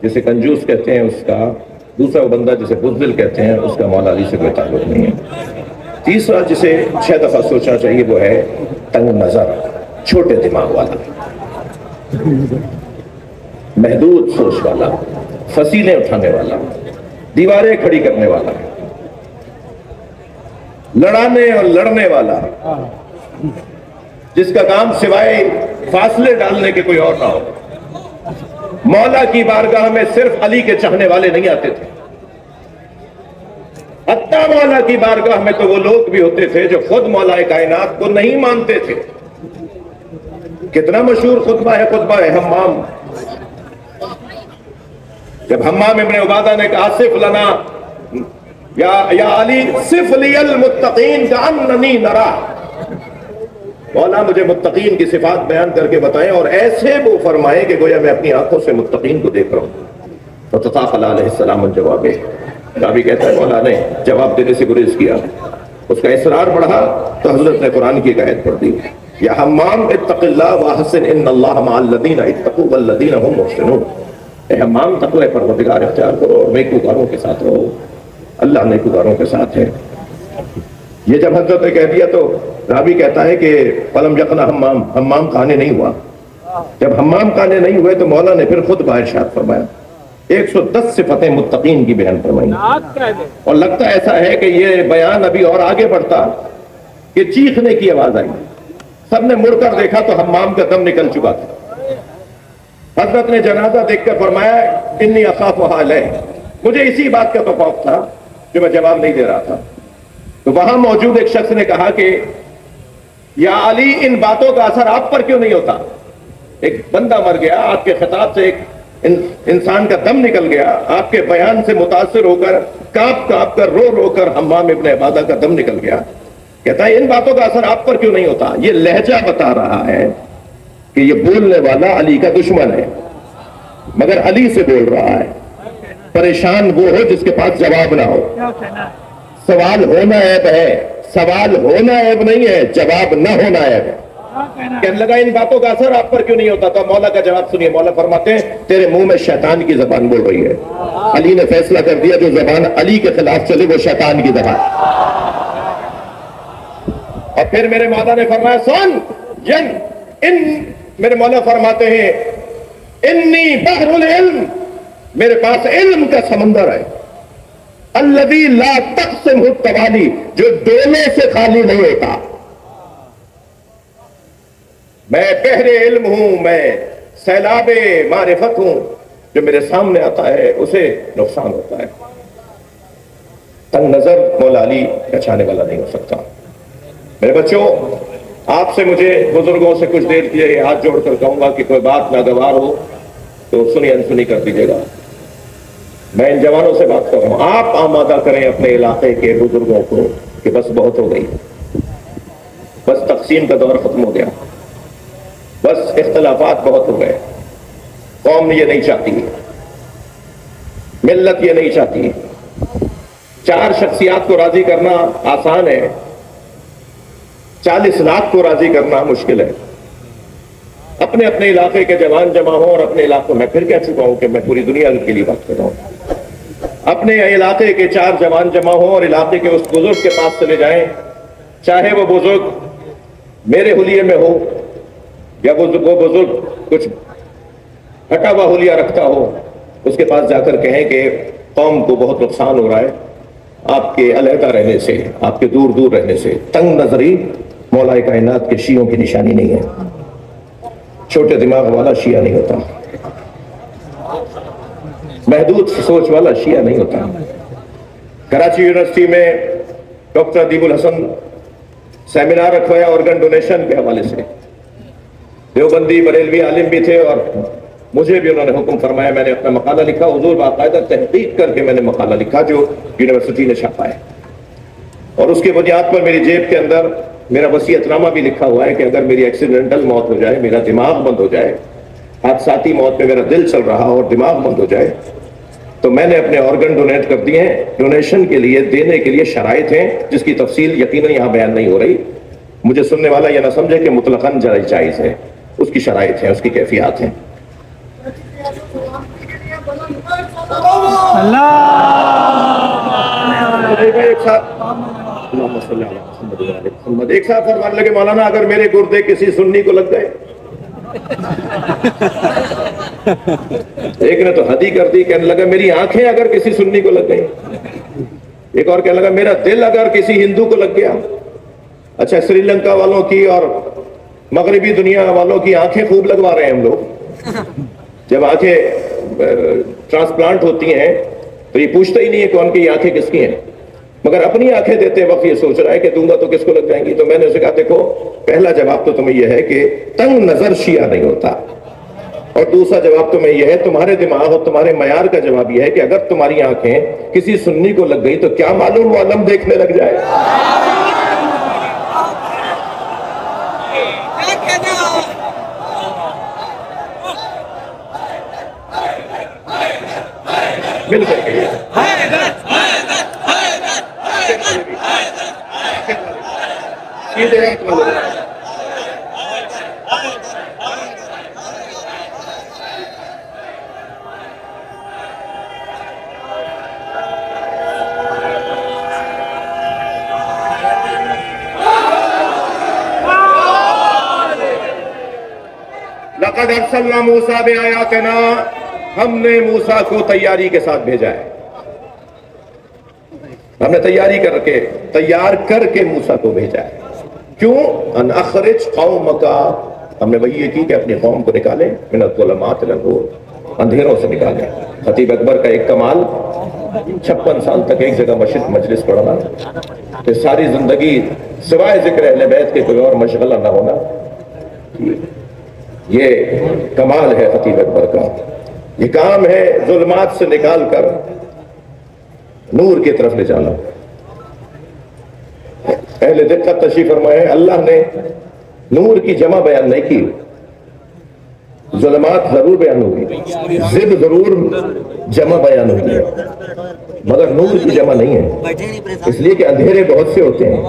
जिसे कंजूस कहते हैं उसका, दूसरा वो बंदा जिसे बुज़दिल कहते हैं उसका मौला अली से कोई ताल्लुक नहीं है। तीसरा जिसे 6 दफा सोचना चाहिए वो है तंग नजर, छोटे दिमाग वाला, महदूद सोच वाला, फसीलें उठाने वाला, दीवारें खड़ी करने वाला, लड़ाने और लड़ने वाला, जिसका काम सिवाय फासले डालने के कोई और ना हो। मौला की बारगाह में सिर्फ अली के चाहने वाले नहीं आते थे, हत्ता मौला की बारगाह में तो वो लोग भी होते थे जो खुद मौलाए कायनात को नहीं मानते थे। कितना मशहूर खुतबा है हम्माम, जब हम्माम इब्ने उबादा ने कहा सिफ लना या अली सिफ लियल मुत्तकीन का अन्ननी नरा, मौला मुझे मुत्तकीन की सिफात बयान करके बताएं और ऐसे वो फरमाएं कि गोया मैं अपनी आंखों से मुत्तकीन को देख रहा हूं। तो तताक़ल अलैहिस्सलाम जवाब रावी कहता है मौला ने जवाब देने से गुरेज किया, उसका इसरार बढ़ा तो हजरत ने कुरान की आयत पढ़ दी, या हम्माम इत्तक़िल्लाह वहसिन इन्नल्लाह मअल्लज़ीना इत्तक़ू वल्लज़ीना हुम मुहसिनून। ए हम्माम तक़वा परवरदिगार इख्तियार करो और नेकूकारों के साथ रहो, अल्लाह नेकूकारों के साथ है। ये जब हजरत ने कह दिया तो रावी कहता है कि फलम यक़ना हम्माम खाने नहीं हुआ। जब हम्माम खाने नहीं हुए तो मौला ने फिर खुद इरशाद फरमाया, 110 सिफतें मुत्तकीन की बयान फरमाई। और लगता ऐसा है कि ये बयान अभी और आगे बढ़ता कि चीखने की आवाज आई, सबने मुड़कर देखा तो हम्माम का दम निकल चुका था। हजरत ने जनाजा देखकर फरमाया इन्नी अखाफ़ु अलैह, मुझे इसी बात का तो खौफ था जो मैं जवाब नहीं दे रहा था। तो वहां मौजूद एक शख्स ने कहा कि या अली इन बातों का असर आप पर क्यों नहीं होता। एक बंदा मर गया, आपके खिताब से एक इंसान का दम निकल गया, आपके बयान से मुतासिर होकर कांप कांप कर रो रो कर हम्माम इब्ने उबादा का दम निकल गया। कहता है इन बातों का असर आप पर क्यों नहीं होता। ये लहजा बता रहा है कि ये बोलने वाला अली का दुश्मन है मगर अली से बोल रहा है। परेशान वो हो जिसके पास जवाब ना हो। सवाल होना ऐब है, सवाल होना ऐब नहीं है, जवाब न होना ऐब है। कहने लगा इन बातों का असर आप पर क्यों नहीं होता। तो मौला का जवाब सुनिए, मौला फरमाते हैं तेरे मुंह में शैतान की जबान बोल रही है। अली ने फैसला कर दिया जो जबान अली के खिलाफ चले वो शैतान की जबान। और फिर मेरे मौला ने फरमाया सुन मेरे मौला फरमाते हैं इन्नी बहरुल इल्म, मेरे पास इल्म का समंदर है। अल्लज़ी ला तक़सिमहु तवाली, जो डोले से खाली नहीं होता। मैं बहरे इल्म हूं, मैं सैलाबे मारिफत हूं, जो मेरे सामने आता है उसे नुकसान होता है। तंग नजर मौला अली का चाहने वाला नहीं हो सकता। मेरे बच्चों, आपसे मुझे बुजुर्गों से कुछ देर के लिए हाथ जोड़कर कहूंगा कि कोई बात नागवार हो तो सुनी अनसुनी कर दीजिएगा। मैं इन जवानों से बात कर रहा हूं, आप आमादा करें अपने इलाके के बुजुर्गों को कि बस बहुत हो गई, बस तकसीम का दौर खत्म हो गया, बस इख्तलाफात बहुत हो गए। कौम ये नहीं चाहती, मिल्लत ये नहीं चाहती। 4 शख्सियात को राजी करना आसान है, 40 लाख को राजी करना मुश्किल है। अब अपने अपने इलाके के जवान जमा हो, और अपने इलाकों में फिर कह चुका हूं कि मैं पूरी दुनिया के लिए बात कर रहा हूं, अपने इलाके के 4 जवान जमा हो और इलाके के उस बुजुर्ग के पास चले जाएं, चाहे वो बुजुर्ग मेरे हुलिये में हो या वो बुजुर्ग कुछ हटा हुआ हुलिया रखता हो, उसके पास जाकर कहें कि कौम को बहुत नुकसान हो रहा है आपके अलहदा रहने से, आपके दूर दूर रहने से। तंग नजरी मौला कायनात के शियों की निशानी नहीं है, छोटे दिमाग वाला शिया नहीं होता, महदूद सोच वाला शिया नहीं होता। कराची यूनिवर्सिटी में डॉक्टर अदीबुल हसन सेमिनार रखवाया ऑर्गन डोनेशन के हवाले से, देवबंदी बरेलवी आलिम भी थे और मुझे भी उन्होंने हुक्म फरमाया, मैंने अपना मकाला लिखा, हुजूर बाकायदा तहकीक करके मैंने मकाला लिखा जो यूनिवर्सिटी ने छापा है, और उसकी बुनियाद पर मेरी जेब के अंदर मेरा वसीयतनामा भी लिखा हुआ है कि अगर मेरी एक्सीडेंटल मौत हो जाए, मेरा दिमाग बंद हो जाए, हादसाती मौत में मेरा दिल चल रहा और दिमाग बंद हो जाए, तो मैंने अपने ऑर्गन डोनेट कर दिए हैं। डोनेशन के लिए देने के लिए शराइत हैं जिसकी तफसील यकीनन यहाँ बयान नहीं हो रही, मुझे सुनने वाला यह ना समझे कि मुतलकन जायज है, उसकी शराइत है, उसकी कैफियत है। एक साथ फरमान लगे मौलाना, अगर मेरे गुर्दे किसी सुन्नी को लग गए, एक ने तो हदी कर दी, कहने लगा मेरी आंखें अगर किसी सुन्नी को लग गई, एक और कहने लगा मेरा दिल अगर किसी हिंदू को लग गया। अच्छा, श्रीलंका वालों की और मगरबी दुनिया वालों की आंखें खूब लगवा रहे हैं हम लोग। जब आंखें ट्रांसप्लांट होती हैं तो ये पूछता ही नहीं है कौन की आंखें किसकी हैं, मगर अपनी आंखें देते वक्त ये सोच रहा है कि दूंगा तो किसको लग जाएंगी। तो मैंने उसे कहा देखो, पहला जवाब तो तुम्हें यह है कि तंग नजर शिया नहीं होता, और दूसरा जवाब तुम्हें यह है, तुम्हारे दिमाग और तुम्हारे मयार का जवाब यह है कि अगर तुम्हारी आंखें किसी सुन्नी को लग गई तो क्या मालूम वो आलम देखने लग जाए। बिल्कुल लक़द अरसलना मूसा बिआयातिना, हमने मूसा को तैयारी के साथ भेजा है, हमने तैयार करके मूसा को भेजा है। क्यों? अन अखरिज कौमका, हमने वही ये की कि अपनी कौम को निकाले, मिनत ज़ुलमात इला नूर, अंधेरों से निकाले। खतीब अकबर का एक कमाल, 56 साल तक एक जगह मस्जिद मजलिस पढ़ना, तो सारी जिंदगी सिवाय जिक्र अहले बैत के कोई और मशगला ना होना, ये कमाल है खतीब अकबर का। ये काम है जुल्मात से निकाल कर नूर की तरफ ले जाना। पहले दिक्कत तशरीफ फरमाए, अल्लाह ने नूर की जमा बयान नहीं की, जुल्मात जरूर बयान होगी, जिद जरूर जमा बयान होगी, मगर नूर की जमा नहीं है। इसलिए कि अंधेरे बहुत से होते हैं,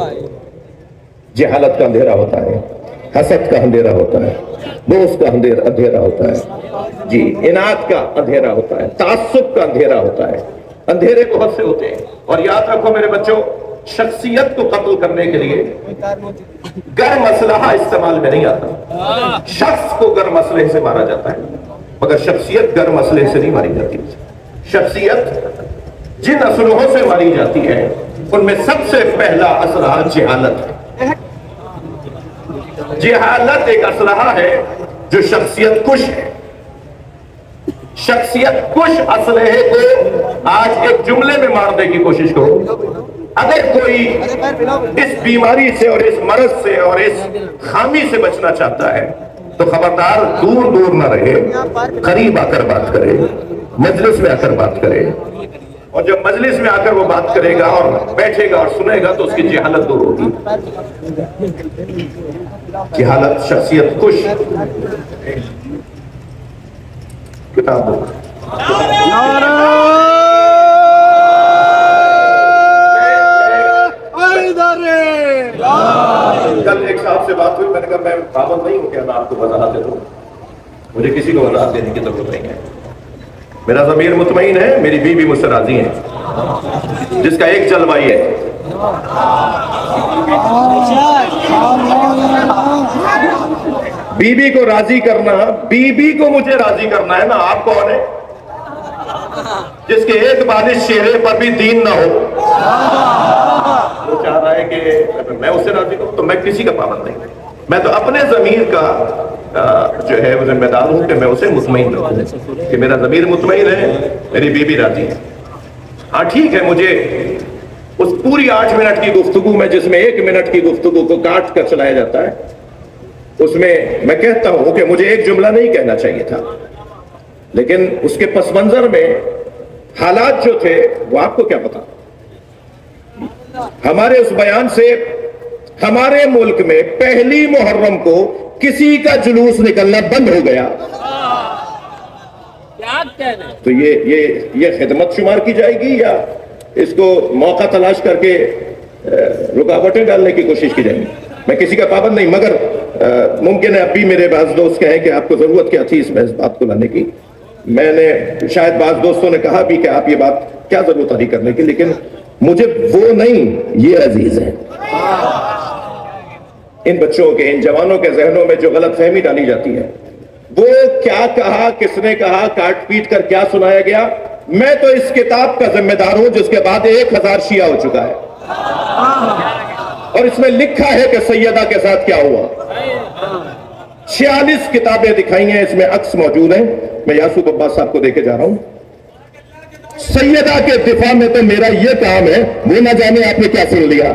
जहालत का अंधेरा होता है, हसद का अंधेरा होता है, दोस्त का अंधेरा होता है, जी इनात का अंधेरा होता है, तासुब का अंधेरा होता है, अंधेरे बहुत से होते हैं। और याद रखो मेरे बच्चों, शख्सियत को कत्ल करने के लिए गर्म असलहा इस्तेमाल में नहीं आता। शख्स को गर्म असलहे से मारा जाता है, मगर शख्सियत गर्म असलहे से नहीं मारी जाती। शख्सियत जिन असलहों से मारी जाती है उनमें सबसे पहला असलहा जिहालत है। जिहालत एक असलहा है जो शख्सियत कुश है। शख्सियत कुश असलहे को आज एक जुमले में मारने की कोशिश करो। अगर कोई इस बीमारी से और इस मर्ज से और इस खामी से बचना चाहता है तो खबरदार दूर दूर ना रहे, करीब आकर बात करे, मजलिस में आकर बात करे। और जब मजलिस में आकर वो बात करेगा और बैठेगा और सुनेगा तो उसकी जिहालत दूर होगी। जिहालत शख्सियत कुश। किताब दो। कल एक साहब से बात हुई, मैंने कहा मैं पाबंद नहीं हूं, क्या मैं आपको वजाहत दूं। मुझे किसी को औलाद देने की जरूरत नहीं है। मेरा ज़मीर मुतमईन है, मेरी बीवी मुझसे राजी है, जिसका एक जलवा है बीबी को राजी करना, बीबी को मुझे राजी करना है ना। आप कौन है जिसके एक बारिश चेहरे पर भी दीन ना हो? वो चाह रहा है कि मैं उससे राजी करूं, तो मैं किसी का पाबंद नहीं। मैं तो अपने जमीर का जो है वो जिम्मेदार हूं कि मैं उसे मुतमईन रखूं कि मेरा जमीर मुतमईन है, मेरी बीबी राजी है। हाँ ठीक है, मुझे उस पूरी 8 मिनट की गुफ्तगू में, जिसमें 1 मिनट की गुफ्तगू को काट कर चलाया जाता है, उसमें मैं कहता हूं कि मुझे एक जुमला नहीं कहना चाहिए था, लेकिन उसके पस मंजर में हालात जो थे वो आपको क्या पता। हमारे उस बयान से हमारे मुल्क में पहली मुहर्रम को किसी का जुलूस निकलना बंद हो गया। तो ये खिदमत शुमार की जाएगी या इसको मौका तलाश करके रुकावटें डालने की कोशिश की जाएगी? मैं किसी का पाबंद नहीं, मगर मुमकिन है अब भी मेरे बाज़ दोस्त कहें कि आपको जरूरत क्या थी इस बात को लाने की। मैंने शायद बाज़ दोस्तों ने कहा भी कि आप ये बात क्या जरूरत थी करने की, लेकिन मुझे वो नहीं, ये अजीज है। इन बच्चों के, इन जवानों के जहनों में जो गलत फहमी डाली जाती है, वो क्या कहा, किसने कहा, काट पीट कर क्या सुनाया गया। मैं तो इस किताब का जिम्मेदार हूं जिसके बाद 1000 शिया हो चुका है, और इसमें लिखा है कि सैयदा के साथ क्या हुआ। 46 किताबें दिखाई हैं, इसमें अक्स मौजूद हैं। मैं यासूफ अब्बास साहब को देके जा रहा हूं। सैयदा के दिफा में तो मेरा यह काम है, वो ना जाने आपने क्या सुन लिया।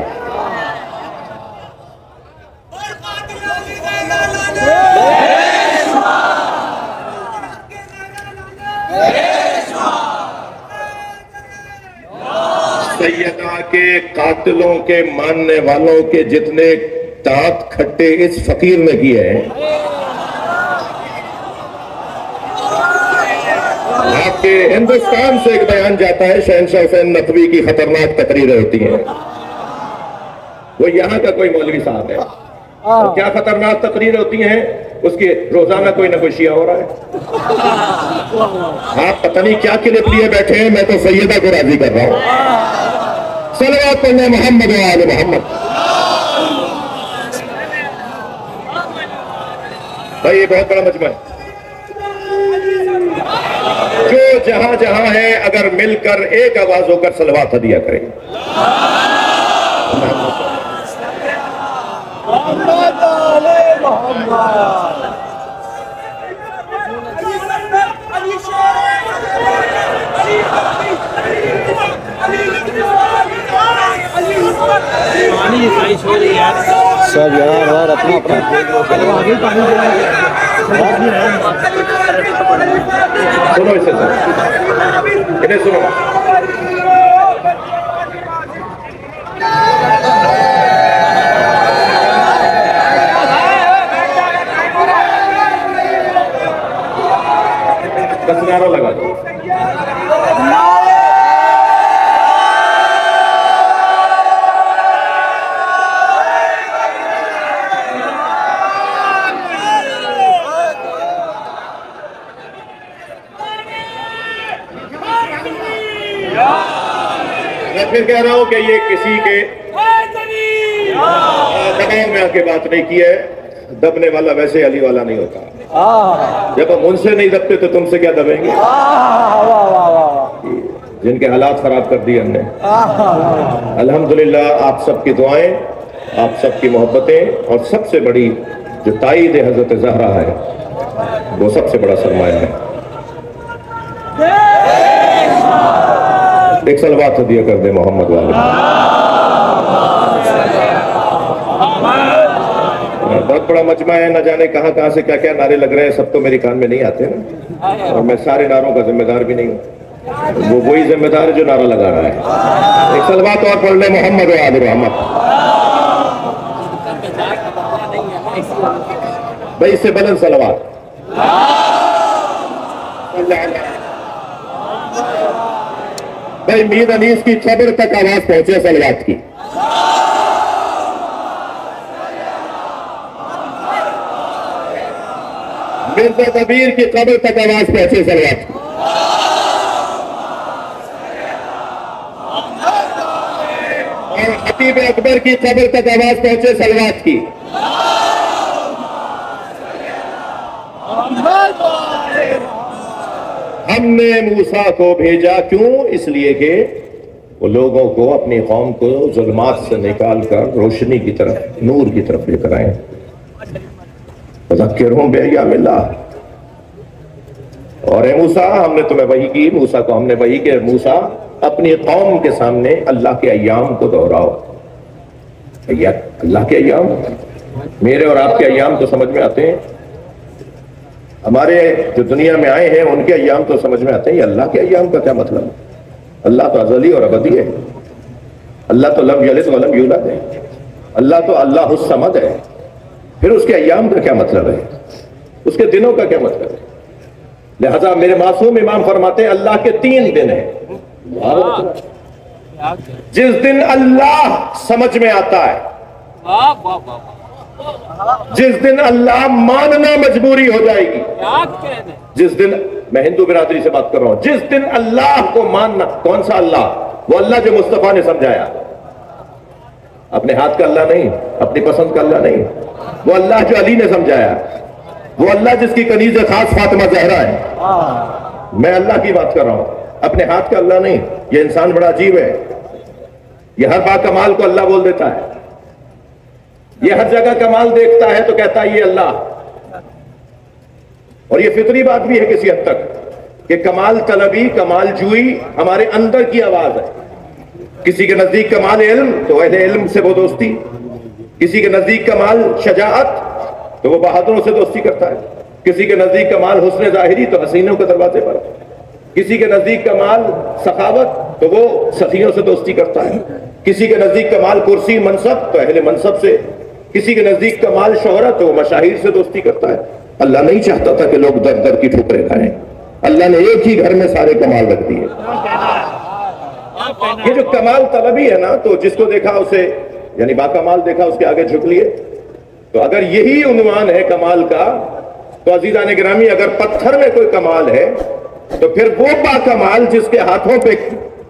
सैयदा के कातिलों के मानने वालों के जितने दांत खट्टे इस फकीर ने किए हैं, आपके हिंदुस्तान से एक बयान जाता है, शहनशाह हुसैन नकवी की खतरनाक तकरीरें होती हैं। वो यहां का कोई मौलवी साहब है, और क्या खतरनाक तकरीरें होती हैं उसकी, रोजाना कोई ना कोई शिया हो रहा है। आप पता नहीं क्या क्लिप लिए बैठे हैं, मैं तो सैयदा को राजी कर रहा हूं। सलवात पढ़ने मोहम्मद व आले मोहम्मद। भाई ये बहुत बड़ा मजमा है, जो जहां जहां है अगर मिलकर एक आवाज होकर सलवात हदिया करें। सब यार अपना अपना सुनो इसे, इन्हें सुनो। बस नारा लगा दो। मैं फिर कह रहा हूं कि ये किसी के दबाव में आके बात नहीं की है। दबने वाला वैसे अली वाला नहीं होता। जब हम उनसे नहीं दबते तो तुमसे क्या दबेंगे? जिनके हालात खराब कर दिए हमने। अल्हम्दुलिल्लाह आप सबकी दुआएं, आप सबकी मोहब्बतें, और सबसे बड़ी जो ताईद हजरत ज़हरा है, वो सबसे बड़ा सरमाया है। एक सलवात हदिया कर दे मोहम्मद वाले। बहुत बड़ा मजमा है, न जाने कहां कहां से क्या क्या नारे लग रहे हैं, सब तो मेरी कान में नहीं आते ना, और मैं सारे नारों का जिम्मेदार भी नहीं हूं। वो वही जिम्मेदार है जो नारा लगा रहा है। एक सलवात और पढ़ ले मोहम्मद वाले मोहम्मद। भाई इससे बुलंद सलवात। भाई मीर अनीस की खबर तक आवाज पहुंचे सलवात की। बिन्त कबीर की कब्र तक आवाज पहुंचे सलवात की। और खतीब अकबर की कब्र तक आवाज पहुंचे सलवात की। हमने मूसा को भेजा क्यों? इसलिए कि वो लोगों को, अपनी कौम को जुल्मात से निकाल कर रोशनी की तरफ, नूर की तरफ लेकर आए। ज़क्किरहुम बिअय्यामिल्लाह। और मूसा, हमने तुम्हें वही की, मूसा को हमने वही कि मूसा अपनी कौम के सामने अल्लाह के अय्याम को दोहराओ। अल्लाह के अय्याम, मेरे और आपके अय्याम तो समझ में आते हैं, हमारे जो दुनिया में आए हैं उनके अय्याम तो समझ में आते हैं। अल्लाह के अय्याम का क्या मतलब? अल्लाह तो अज़ली और अबदी है, अल्लाह तो लम यलिद वलम यूलद है, अल्लाह तो अल्लाहुस समद है। फिर उसके अय्याम का क्या मतलब है? उसके दिनों का क्या मतलब है? लिहाजा मेरे मासूम इमाम फरमाते हैं अल्लाह के 3 दिन हैं। जिस दिन अल्लाह समझ में आता है, जिस दिन अल्लाह मानना मजबूरी हो जाएगी, जिस दिन, मैं हिंदू बिरादरी से बात कर रहा हूं, जिस दिन अल्लाह को मानना, कौन सा अल्लाह? वो अल्लाह जो मुस्तफा ने समझाया, अपने हाथ का अल्लाह नहीं, अपनी पसंद का अल्लाह नहीं, वो अल्लाह जो अली ने समझाया, वो अल्लाह जिसकी कनीज़ खास फातिमा ज़हरा है। मैं अल्लाह की बात कर रहा हूं, अपने हाथ का अल्लाह नहीं। ये इंसान बड़ा अजीब है, ये हर बात कमाल को अल्लाह बोल देता है, ये हर जगह कमाल देखता है तो कहता है ये अल्लाह। और ये फितरी बात भी है किसी हद तक कि कमाल तलबी, कमाल जुई हमारे अंदर की आवाज है। किसी के नजदीक कमाल इल्म तो अहले इल्म से वो दोस्ती, किसी के नजदीक कमाल शजाअत तो वो बहादुरों से दोस्ती करता है, किसी के नजदीक कमाल हुस्न जाहिरी तो हसीनों के दरवाजे पर, किसी के नजदीक कमाल सखावत तो वो सखियों से दोस्ती करता है, किसी के नजदीक कमाल कुर्सी मनसब तो अहले मनसब से, किसी के नजदीक कमाल शोहरत तो वो मशाहिर से दोस्ती करता है। अल्लाह नहीं चाहता था कि लोग दर दर की ठोकरें खाएं, अल्लाह ने एक ही घर में सारे कमाल रख दिए। ये जो कमाल तलबी है ना, तो जिसको देखा उसे, यानी बाकमाल देखा उसके आगे झुक लिए। तो अगर यही उन्वान है कमाल का, तो अजीजान गिरामी, अगर पत्थर में कोई कमाल है तो फिर वो बाकमाल जिसके हाथों पे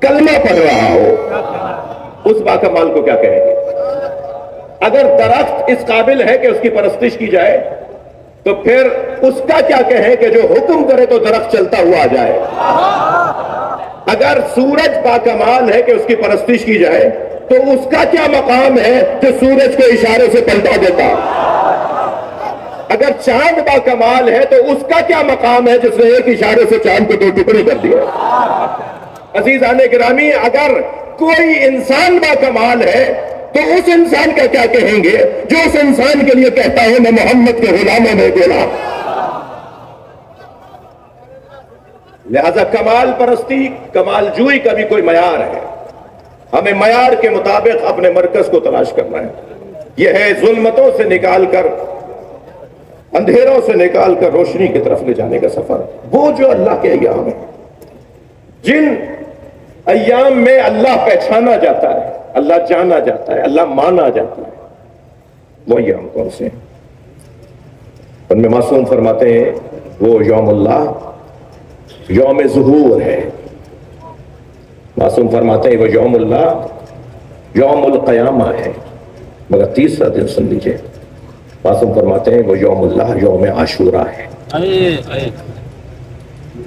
कलमा पड़ रहा हो, उस बाकमाल को क्या कहेंगे? अगर दरख्त इस काबिल है कि उसकी परस्तिश की जाए, तो फिर उसका क्या कहें कि जो हुक्म करे तो दरख्त चलता हुआ आ जाए। अगर सूरज बाकमाल है कि उसकी परस्तिश की जाए, तो उसका क्या मकाम है जो सूरज को इशारे से पलटा देता। अगर चांद बाकमाल है तो उसका क्या मकाम है जिसने एक इशारे से चांद को 2 टुकड़े कर दिया। अजीजान गिरामी, अगर कोई इंसान बाकमाल है तो उस इंसान का क्या कहेंगे जो उस इंसान के लिए कहता है मैं मोहम्मद के गुलामों में गुलाम। लिहाजा कमाल परस्ती, कमाल जुई का भी कोई मयार है, हमें मयार के मुताबिक अपने मरकज को तलाश करना है। यह है जुल्मतों से निकालकर, अंधेरों से निकालकर रोशनी की तरफ ले जाने का सफर। वो जो अल्लाह के अय्याम है, जिन अय्याम में अल्लाह पहचाना जाता है, अल्लाह जाना जाता है, अल्लाह माना जाता है, वो अय्याम कौन से हैं? उनमें मासूम फरमाते हैं वो यौमुल्लाह, यौम ज़ुहूर है। मासूम फरमाते हैं वो यौमुल्लाह यौमुल क़यामा है। मगर तीसरा दिन सुन लीजिए, मासूम फरमाते हैं वो यौमुल्लाह यौम आशूरा है।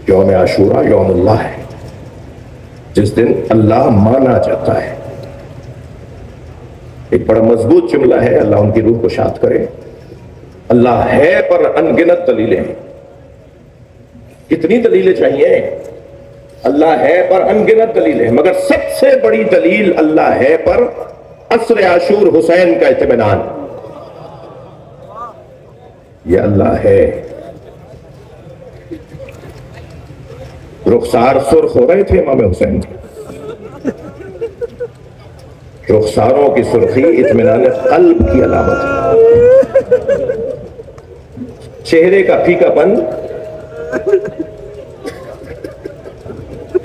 यौम आशूरा यौमुल्लाह है, जिस दिन अल्लाह माना जाता है। एक बड़ा मजबूत जुमला है, अल्लाह उनकी रूह को शाद करे। अल्लाह है पर अनगिनत दलीलें हैं। कितनी दलीलें चाहिए? अल्लाह है पर अनगिनत दलीलें हैं, मगर सबसे बड़ी दलील अल्लाह है पर असर आशूर हुसैन का इत्मीनान। ये अल्लाह है। रुखसार सुर्ख हो रहे थे इमाम हुसैन के, रुखसारों की सुर्खी इत्मीनान कल्ब की अलामत है। चेहरे का फीकापन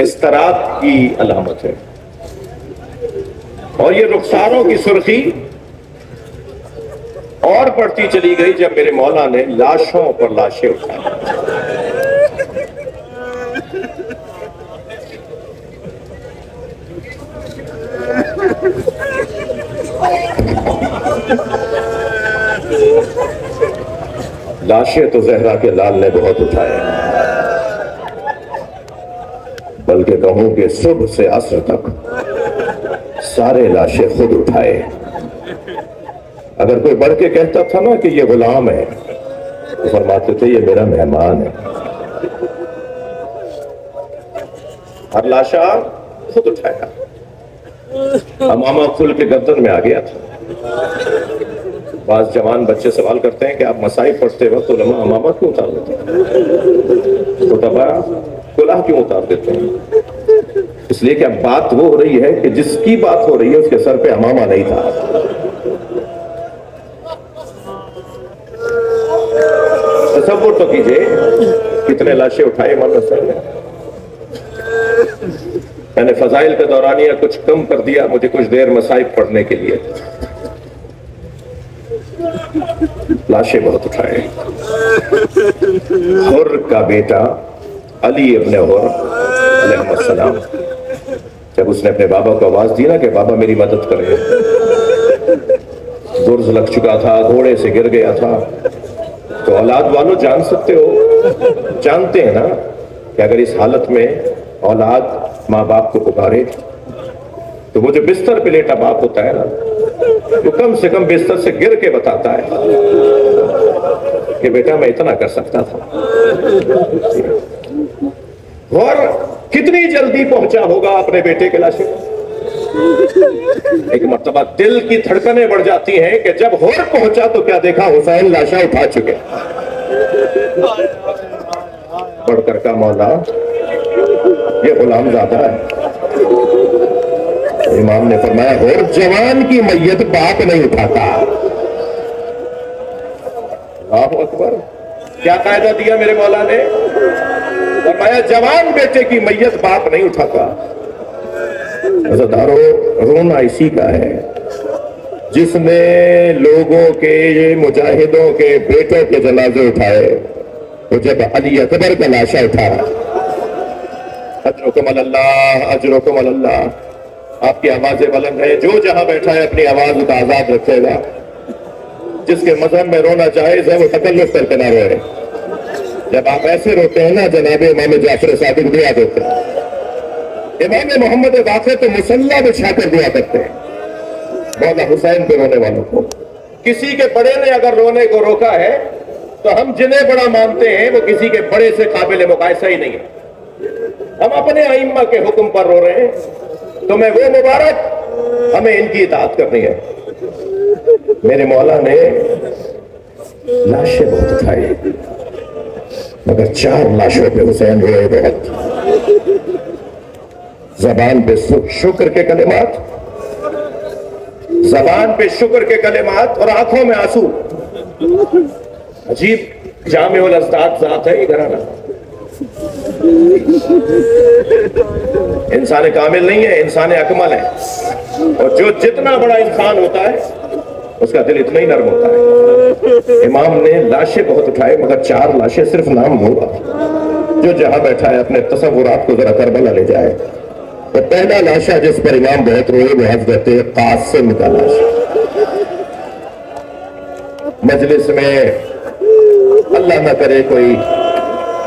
इस्तराब की अलामत है, और ये रुखसारों की सुर्खी और बढ़ती चली गई जब मेरे मौला ने लाशों पर लाशें उठाई। लाशें तो जहरा के लाल ने बहुत उठाए, बल्कि कहूं कि सुबह से असर तक सारे लाशें खुद उठाए। अगर कोई बढ़ के कहता था ना कि ये गुलाम है, तो फरमाते थे ये मेरा मेहमान है। हर लाशा खुद उठाया। अमामा खुल के गर्दन में आ गया था। बाज जवान बच्चे सवाल करते हैं कि आप मसाइब पढ़ते वक्त उलमा अमामा क्यों उतार देते हैं, तो तबा कुलाह क्यों उतार देते हैं? इसलिए कि अब बात वो हो रही है कि जिसकी बात हो रही है उसके सर पे अमामा नहीं था। तसव्वुर तो कीजिए कितने लाशें उठाए इमाम हुसैन ने। मैंने फजाइल का दौरानिया कुछ कम कर दिया, मुझे कुछ देर मसाइब पढ़ने के लिए। लाशें बहुत उठाए। हुर का बेटा अली इब्ने हुर अलैहिस्सलाम, जब उसने अपने बाबा को आवाज दी ना कि बाबा मेरी मदद करें, गुर्ज लग चुका था, घोड़े से गिर गया था, तो औलाद वालों जान सकते हो, जानते हैं ना कि अगर इस हालत में औलाद माँ बाप को पुकारे तो वो जो बिस्तर पे लेटा बाप होता है ना, वो कम से कम बिस्तर से गिर के बताता है कि बेटा मैं इतना कर सकता था। और कितनी जल्दी पहुंचा होगा अपने बेटे के लाशे। एक मर्तबा दिल की धड़कनें बढ़ जाती हैं कि जब होर पहुंचा तो क्या देखा, हुसैन लाशा उठा चुके। बढ़कर का मौला ये गुलाम ज़ादा है। इमाम ने फरमाया होर जवान की मैयत बाप नहीं उठाता। अल्लाहु अकबर, क्या कायदा दिया मेरे मौला ने, फरमाया जवान बेटे की मैयत बाप नहीं उठाता। अज़ादारो, रोना इसी का है जिसने लोगों के, मुजाहिदों के बेटों के जनाजे उठाए, तो जब अली अकबर का लाशा उठा, अजरुकुम अल्लाह, अजरुकुम अल्लाह, आपकी आवाजें बुलंद है, जो जहां बैठा है अपनी आवाज को आजाद रखेगा। जिसके मजहब में रोना जायज है वो तकल्लुफ करके ना रोए। जब आप ऐसे रोते हैं ना, जनाबे इमाम जाफर सादिक दुआ देते हैं, इमाम मोहम्मद वाक़े तो मुसल्ला बिछा कर दुआ करते हैं मौला हुसैन पे रोने वालों को। किसी के बड़े ने अगर रोने को रोका है तो हम जिन्हें बड़ा मानते हैं वो किसी के बड़े से काबिल मुकायसा ही नहीं है। हम अपने आइम्मा के हुक्म पर रो रहे हैं, तो मैं वो मुबारक, हमें इनकी इताअत करनी है। मेरे मौला ने लाशें बहुत उठाई, मगर 4 लाशों पे हुसैन रोए बहुत। जबान पे शुक्र के कलिमात, जबान पे शुक्र के कलिमात और आंखों में आंसू। अजीब जामे उल अज़दाद ज़ात है ये घराना। इंसान कामिल नहीं है, इंसान अकमल है, और जो जितना बड़ा इंसान होता है उसका दिल इतना ही नर्म होता है। इमाम ने लाशें बहुत उठाए, मगर 4 लाशें सिर्फ नाम होगा। जो जहां बैठा है अपने तसव्वुरात को जरा करबला ले जाए। तो पहला लाशा जिस पर इमाम बहुत रोए वो हज़रत कासिम का लाशा। मजलिस में अल्लाह न करे कोई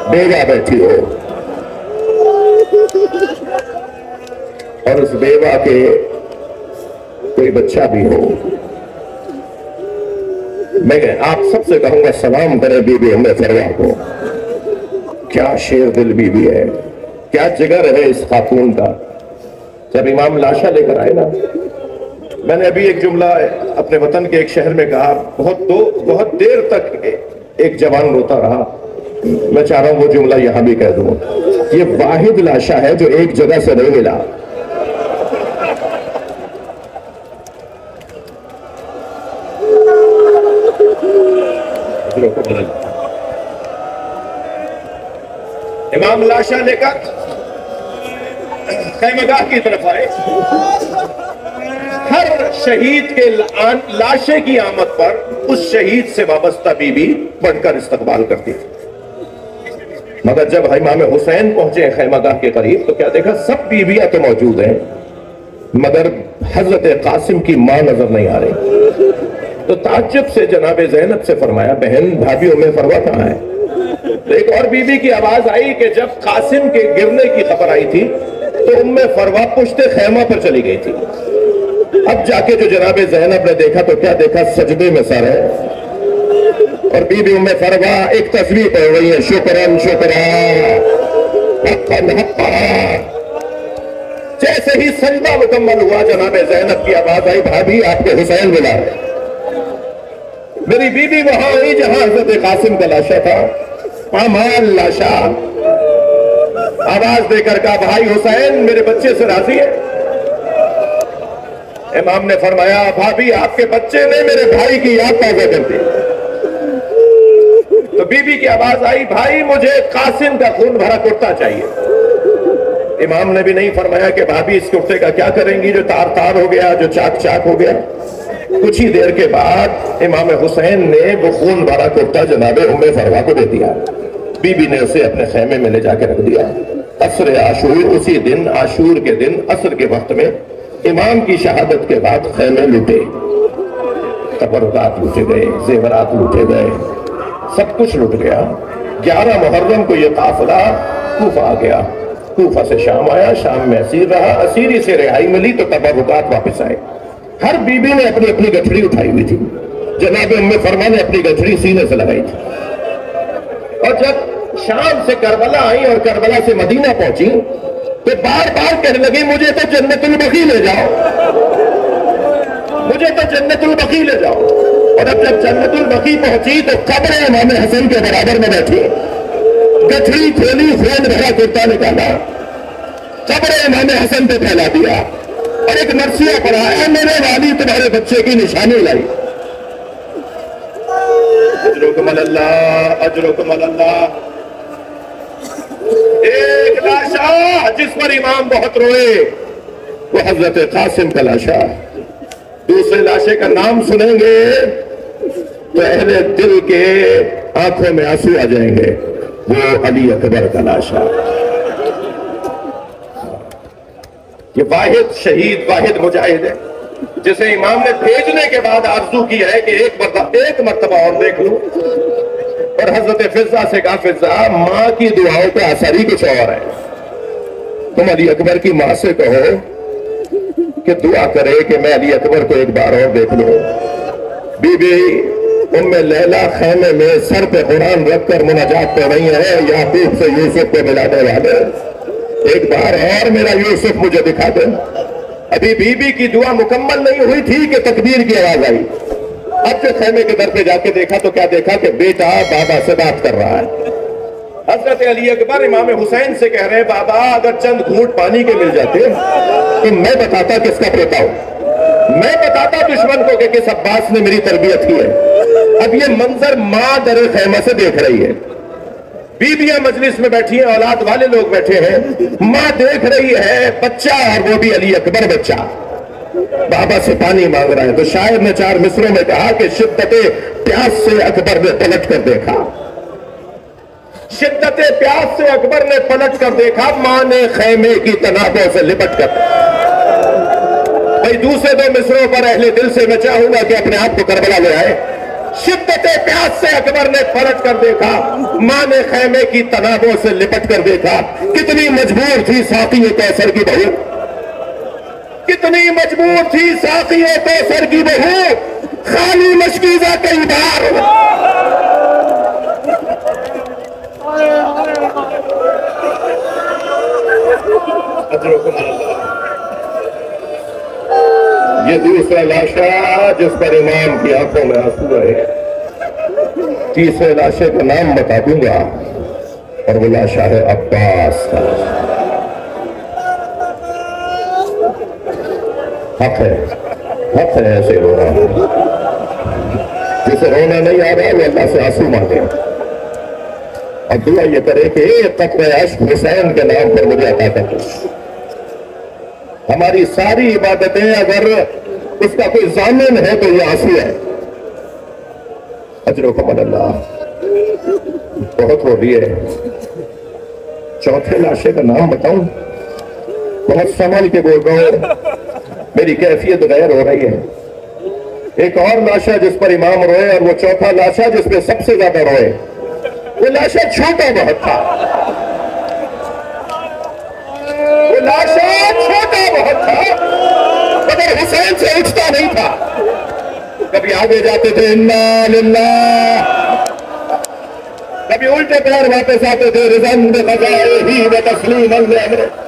बेवा बैठी हो और उस बेवा के कोई बच्चा भी हो, मैं आप सबसे कहूंगा सलाम करें बीबी उम्मे फरवा को। क्या शेर दिल बीबी है, क्या जिगर है इस खातून का। जब इमाम लाशा लेकर आए ना, मैंने अभी एक जुमला अपने वतन के एक शहर में कहा, बहुत देर तक एक जवान रोता रहा। मैं चाह रहा हूं वो जुमला यहां भी कह दूं। ये वाहिद लाशा है जो एक जगह से नहीं मिला। इमाम लाशा लेकर खैमगाह की तरफ आए। हर शहीद के लाशे की आमद पर उस शहीद से वाबस्ता बीबी बढ़कर इस्तकबाल करती थी। मगर जब इमाम हुसैन पहुंचे खैमागाह के करीब तो क्या देखा, सब बीबियां तो मौजूद हैं मगर हजरत कासिम की मां नजर नहीं आ रही। तो ताज्जुब से जनाब ज़ैनब से फरमाया, बहन भाभी उम्मे फरवा कहां है? तो एक और बीबी की आवाज आई कि जब कासिम के गिरने की खबर आई थी तो उम्मे फरवा पुश्ते खैमा पर चली गई थी। अब जाके जो जनाब ज़ैनब ने देखा तो क्या देखा, सजदे में सर है और बीबी उम्मे फरवा एक तस्वीर पढ़ रही है, शुक्रन शुक्रान। जैसे ही सजदा मुकम्मल हुआ जनाब ज़ैनब की आवाज आई, भाभी आपके हुसैन मिला है। मेरी बीबी वहां आई जहां हजरत कासिम का लाशा था, पामाल लाशा। आवाज देकर कहा, भाई हुसैन मेरे बच्चे से राजी है? इमाम ने फरमाया, भाभी आपके बच्चे ने मेरे भाई की याद ताजा कर दी। तो बीबी की आवाज आई, भाई मुझे कासिम का खून भरा कुर्ता चाहिए। इमाम ने भी नहीं फरमाया कि भाभी इस कुर्ते का क्या करेंगी जो तार तार हो गया, जो चाक चाक हो गया। कुछ ही देर के बाद इमाम हुसैन ने वो खून भरा कुर्ता जनाबे उम्मे फरवा को दे दिया। बीबी ने उसे अपने खेमे में ले जाकर रख दिया। असर आशूर, उसी दिन आशूर के दिन असर के वक्त में इमाम की शहादत के बाद खेमे लूटे, तबरुकात लूटे गए, जेवरात लूटे गए, सब कुछ लूट गया। 11 मुहर्रम को यह काफिला कूफा आ गया, कूफा से शाम आया, शाम में असीर रहा, असीरी से रिहाई मिली तो तबरुकात वापस आए। हर बीबी ने अपनी अपनी गठड़ी उठाई हुई थी। जनाब उम्मे फरमा ने अपनी गठड़ी सीने से लगाई थी। और जब शाम से करबला आई और करबला से मदीना पहुंची तो बार बार कहने लगी, मुझे तो जन्नतुल बकी ले जाओ, मुझे तो जन्नतुल बकी ले जाओ। और अब जब जन्नतुल बकी पहुंची तो कब्र इमाम हसन के बराबर में बैठी, गठड़ी खोली, खून भरा कुर्ता निकाला, कब्र इमाम हसन पे फैला दिया और एक नर्सिया पड़ा, मेरे वाली तुम्हारे बच्चे की निशानी लाई। अजरुकुम अल्लाह, अजरुकुम अल्लाह। एक लाशा जिस पर इमाम बहुत रोए वो हजरत कासिम का लाशा। दूसरे लाशे का नाम सुनेंगे तो अहले दिल के आंखों में आंसू आ जाएंगे, वो अली अकबर का लाशा। ये वाहिद शहीद, वाहिद मुजाहिद है जिसे इमाम ने भेजने के बाद आरज़ू की है कि एक मर्तबा और देख लूं। और हजरत फिजा से कहा, फिजा मां की दुआओं का असर ही कुछ और है। तुम अली अकबर की मां से कहो कि दुआ करे कि मैं अली अकबर को एक बार और देख लूं। बीबी उम्मे लैला खैमे में सर पे कुरान रखकर मुनाजात कर रही है, याकूब से यूसुफ को मिलाने वाले, एक बार और मेरा यूसुफ मुझे दिखा दे। अभी बीबी की दुआ मुकम्मल नहीं हुई थी कि तकबीर की आवाज आई। अब जो खैमे के दर पे जाके देखा तो क्या देखा कि बेटा बाबा से बात कर रहा है। हजरत अली अकबर इमाम हुसैन से कह रहे हैं, बाबा अगर चंद घूंट पानी के मिल जाते तो मैं बताता किसका पोता हूं, मैं बताता दुश्मन को कि किस अब्बास ने मेरी तरबियत की है। अब ये मंजर मां दर खैमा से देख रही है, बीबियां मजलिस में बैठी हैं, औलाद वाले लोग बैठे हैं, मां देख रही है बच्चा, और वो भी अली अकबर बच्चा बाबा से पानी मांग रहा है। तो शायर ने 4 मिसरों में कहा कि शिद्दते प्यास से अकबर ने पलट कर देखा, शिद्दते प्यास से अकबर ने पलट कर देखा, मां ने खैमे की तनाबों से लिपट कर। भाई दूसरे 2 मिसरों पर अहले दिल से मैं चाहूंगा कि अपने आप को करबला ले आए। शिद्दते प्यास से अकबर ने पलट कर देखा, मां ने खैमे की तनाबों से लिपट कर देखा। कितनी मजबूर थी साक़ी कैसर की बहू, कितनी मजबूर थी साक़ी कैसर की बहू, खाली मशकीज़ा कई बार। ये दूसरा लाशा जिस पर इमाम की आंखों में आंसू रहे। तीसरे लाशे का नाम बता दूंगा और वो लाशा है अब्बास का। हक है ऐसे रोना, जिसे रोना नहीं आ रहा वो अल्लाह से आंसू मांगे और दुआ ये करे कि एक कतरे अश्क हुसैन के नाम पर मुझे अता कर। हमारी सारी इबादतें अगर उसका कोई जामिन है तो ये आंसू है। अजरुकुम अल्लाह। बहुत हो रही है। चौथे लाशे का नाम बताऊं? बहुत संभल के बोल रहा हूं, मेरी कैफियत गैर हो रही है। एक और लाशा जिस पर इमाम रोए, और वो चौथा लाशा जिसपे सबसे ज्यादा रोए। वो लाशा छोटा बहुत था, वो लाशा छोटा बहुत था, मगर हुसैन से उठता नहीं था। कभी आगे जाते थे इन्ना लिल्लाह, कभी उल्टे पैर वापस आते थे रिज़न बिक़ज़ाइही व तस्लीमन लिअमरिही।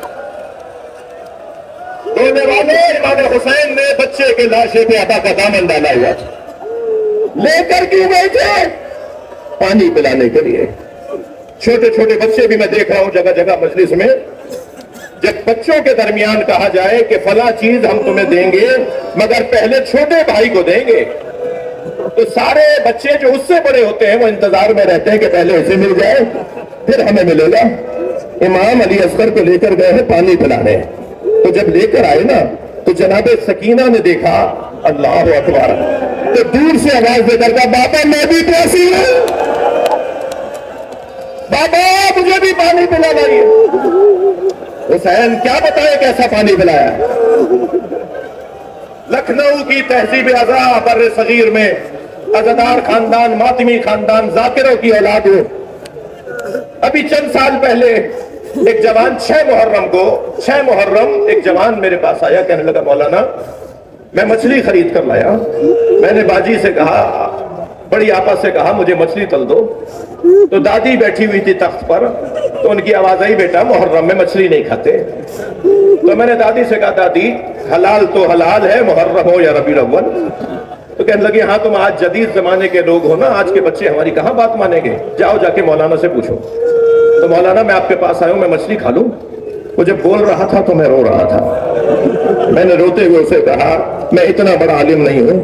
रोने वाले इमाम हुसैन ने बच्चे के लाशे पे अबा का दामन डाला हुआ था। लेकर क्यों गए थे? पानी पिलाने के लिए। छोटे छोटे बच्चे भी मैं देख रहा हूं जगह जगह मजलिस में, जब बच्चों के दरमियान कहा जाए कि फला चीज हम तुम्हें देंगे मगर पहले छोटे भाई को देंगे, तो सारे बच्चे जो उससे बड़े होते हैं वो इंतजार में रहते हैं कि पहले उसे मिल जाए फिर हमें मिलेगा। इमाम अली असगर को लेकर गए हैं पानी पिलाने, तो जब लेकर आए ना तो जनाबे सकीना ने देखा, अल्लाह अकबर, तो दूर से आवाज देकर कहा, बाबा मैं भी प्यासी हूं, बाबा मुझे भी पानी पिला लाइए। हुसैन क्या बताए कैसा पानी पिलाया। लखनऊ की तहजीब अज़ा बर्रे सगीर में अज़ादार खानदान, मातिमी खानदान, जाकिरों की औलाद हो। अभी चंद साल पहले एक जवान 6 मुहर्रम एक जवान मेरे पास आया, कहने लगा मौलाना मैं मछली खरीद कर लाया। मैंने बाजी से कहा, बड़ी आपा से कहा मुझे मछली तल दो, तो दादी बैठी हुई थी तख्त पर, तो उनकी आवाज आई, बेटा मुहर्रम में मछली नहीं खाते। तो मैंने दादी से कहा, दादी हलाल तो हलाल है, मुहर्रम हो या रबीउल अव्वल। तो कहने लगी, हाँ तुम आज जदीद जमाने के लोग हो ना, आज के बच्चे हमारी कहाँ बात मानेंगे, जाओ जाके मौलाना से पूछो। तो मौलाना मैं आपके पास आया हूं, मैं मछली खा लूं? वो जब बोल रहा था तो मैं रो रहा था। मैंने रोते हुए उसे कहा, मैं इतना बड़ा आलिम नहीं हूं,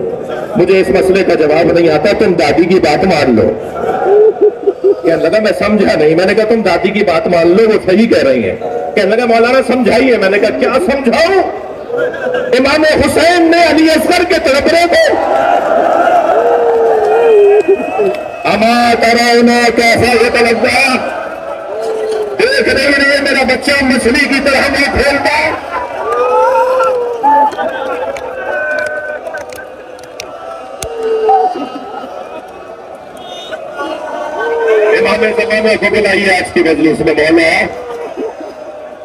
मुझे इस मसले का जवाब नहीं आता, तुम दादी की बात मान लो। कहने लगा मैं समझा नहीं। मैंने कहा तुम दादी की बात मान लो, वो सही कह रही हैं। कहने लगा मौलाना समझाइए। मैंने कहा क्या समझाऊं? इमाम हुसैन ने अली असगर के तड़परे को अमा तराउना कैसा ये तलब्बा, देख नहीं रही मेरा बच्चा मछली की तरह नहीं खेलता। इमाम ज़माने को बुलाइए आज की मजलिस में। मौला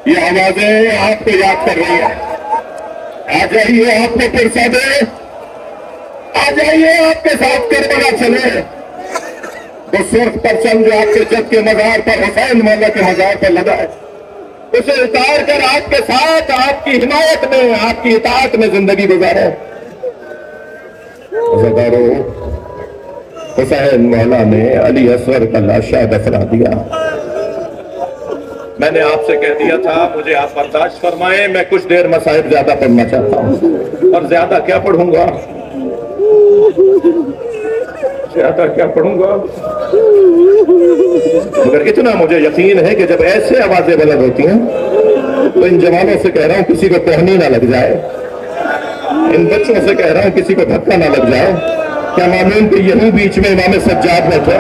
ये आवाजें आपको याद कर रही है, आ जाइए आपको पुरसा दे, आ जाइए आपके साथ करबला चले। वो सुर्ख परचम जो आपके जद के मजार पर, हुसैन मौला के मजार पर लगा है, उसे उतार कर आपके साथ आपकी हिमायत में, आपकी इताअत में जिंदगी गुजारे। हुसैन मौला ने अली असगर का लाशा दफना दिया। मैंने आपसे कह दिया था मुझे आप बर्दाश्त फरमाएं, मैं कुछ देर मसाइब ज्यादा पढ़ना चाहता हूं, और ज्यादा क्या पढ़ूंगा, ज्यादा क्या पढ़ूंगा, मगर इतना मुझे यकीन है कि जब ऐसे आवाजें बुलंद होती हैं तो इन जवानों से कह रहा हूं किसी को टहनी ना लग जाए, इन बच्चों से कह रहा हूं किसी को धक्का ना लग जाए। क्या मालूम कि यही बीच में इमाम सज्जाद बैठे।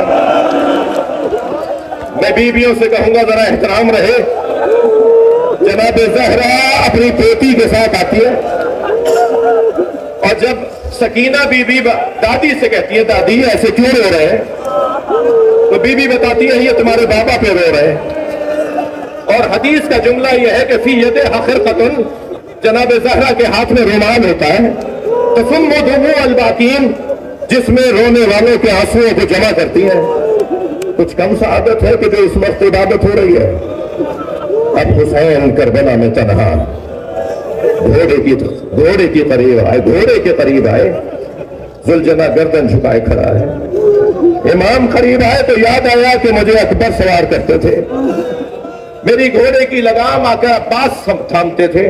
मैं बीवियों से कहूंगा जरा एहतराम रहे। जनाब ज़हरा अपनी बेटी के साथ आती है, और जब सकीना बीबी दादी से कहती है, दादी ऐसे क्यों रो रहे हैं, तो बीबी बताती है ये तुम्हारे बाबा पे रो रहे हैं। और हदीस का जुमला यह है कि फी यदे खिरक़तुन, जनाब ज़हरा के हाथ में रुमाल होता है, तो सुम्मु दुमू अलबाकीन, जिसमें रोने वालों के आंसुओं को जमा करती हैं। कुछ कम सा आदत है कि जो इस वक्त इबादत हो रही है। अब हुसैन करबला में तन्हा घोड़े के करीब आए, जुलजना गर्दन झुकाए खड़ा है। इमाम करीब आए तो याद आया कि मुझे अकबर सवार करते थे, मेरी घोड़े की लगाम आकर अब्बास थामते थे।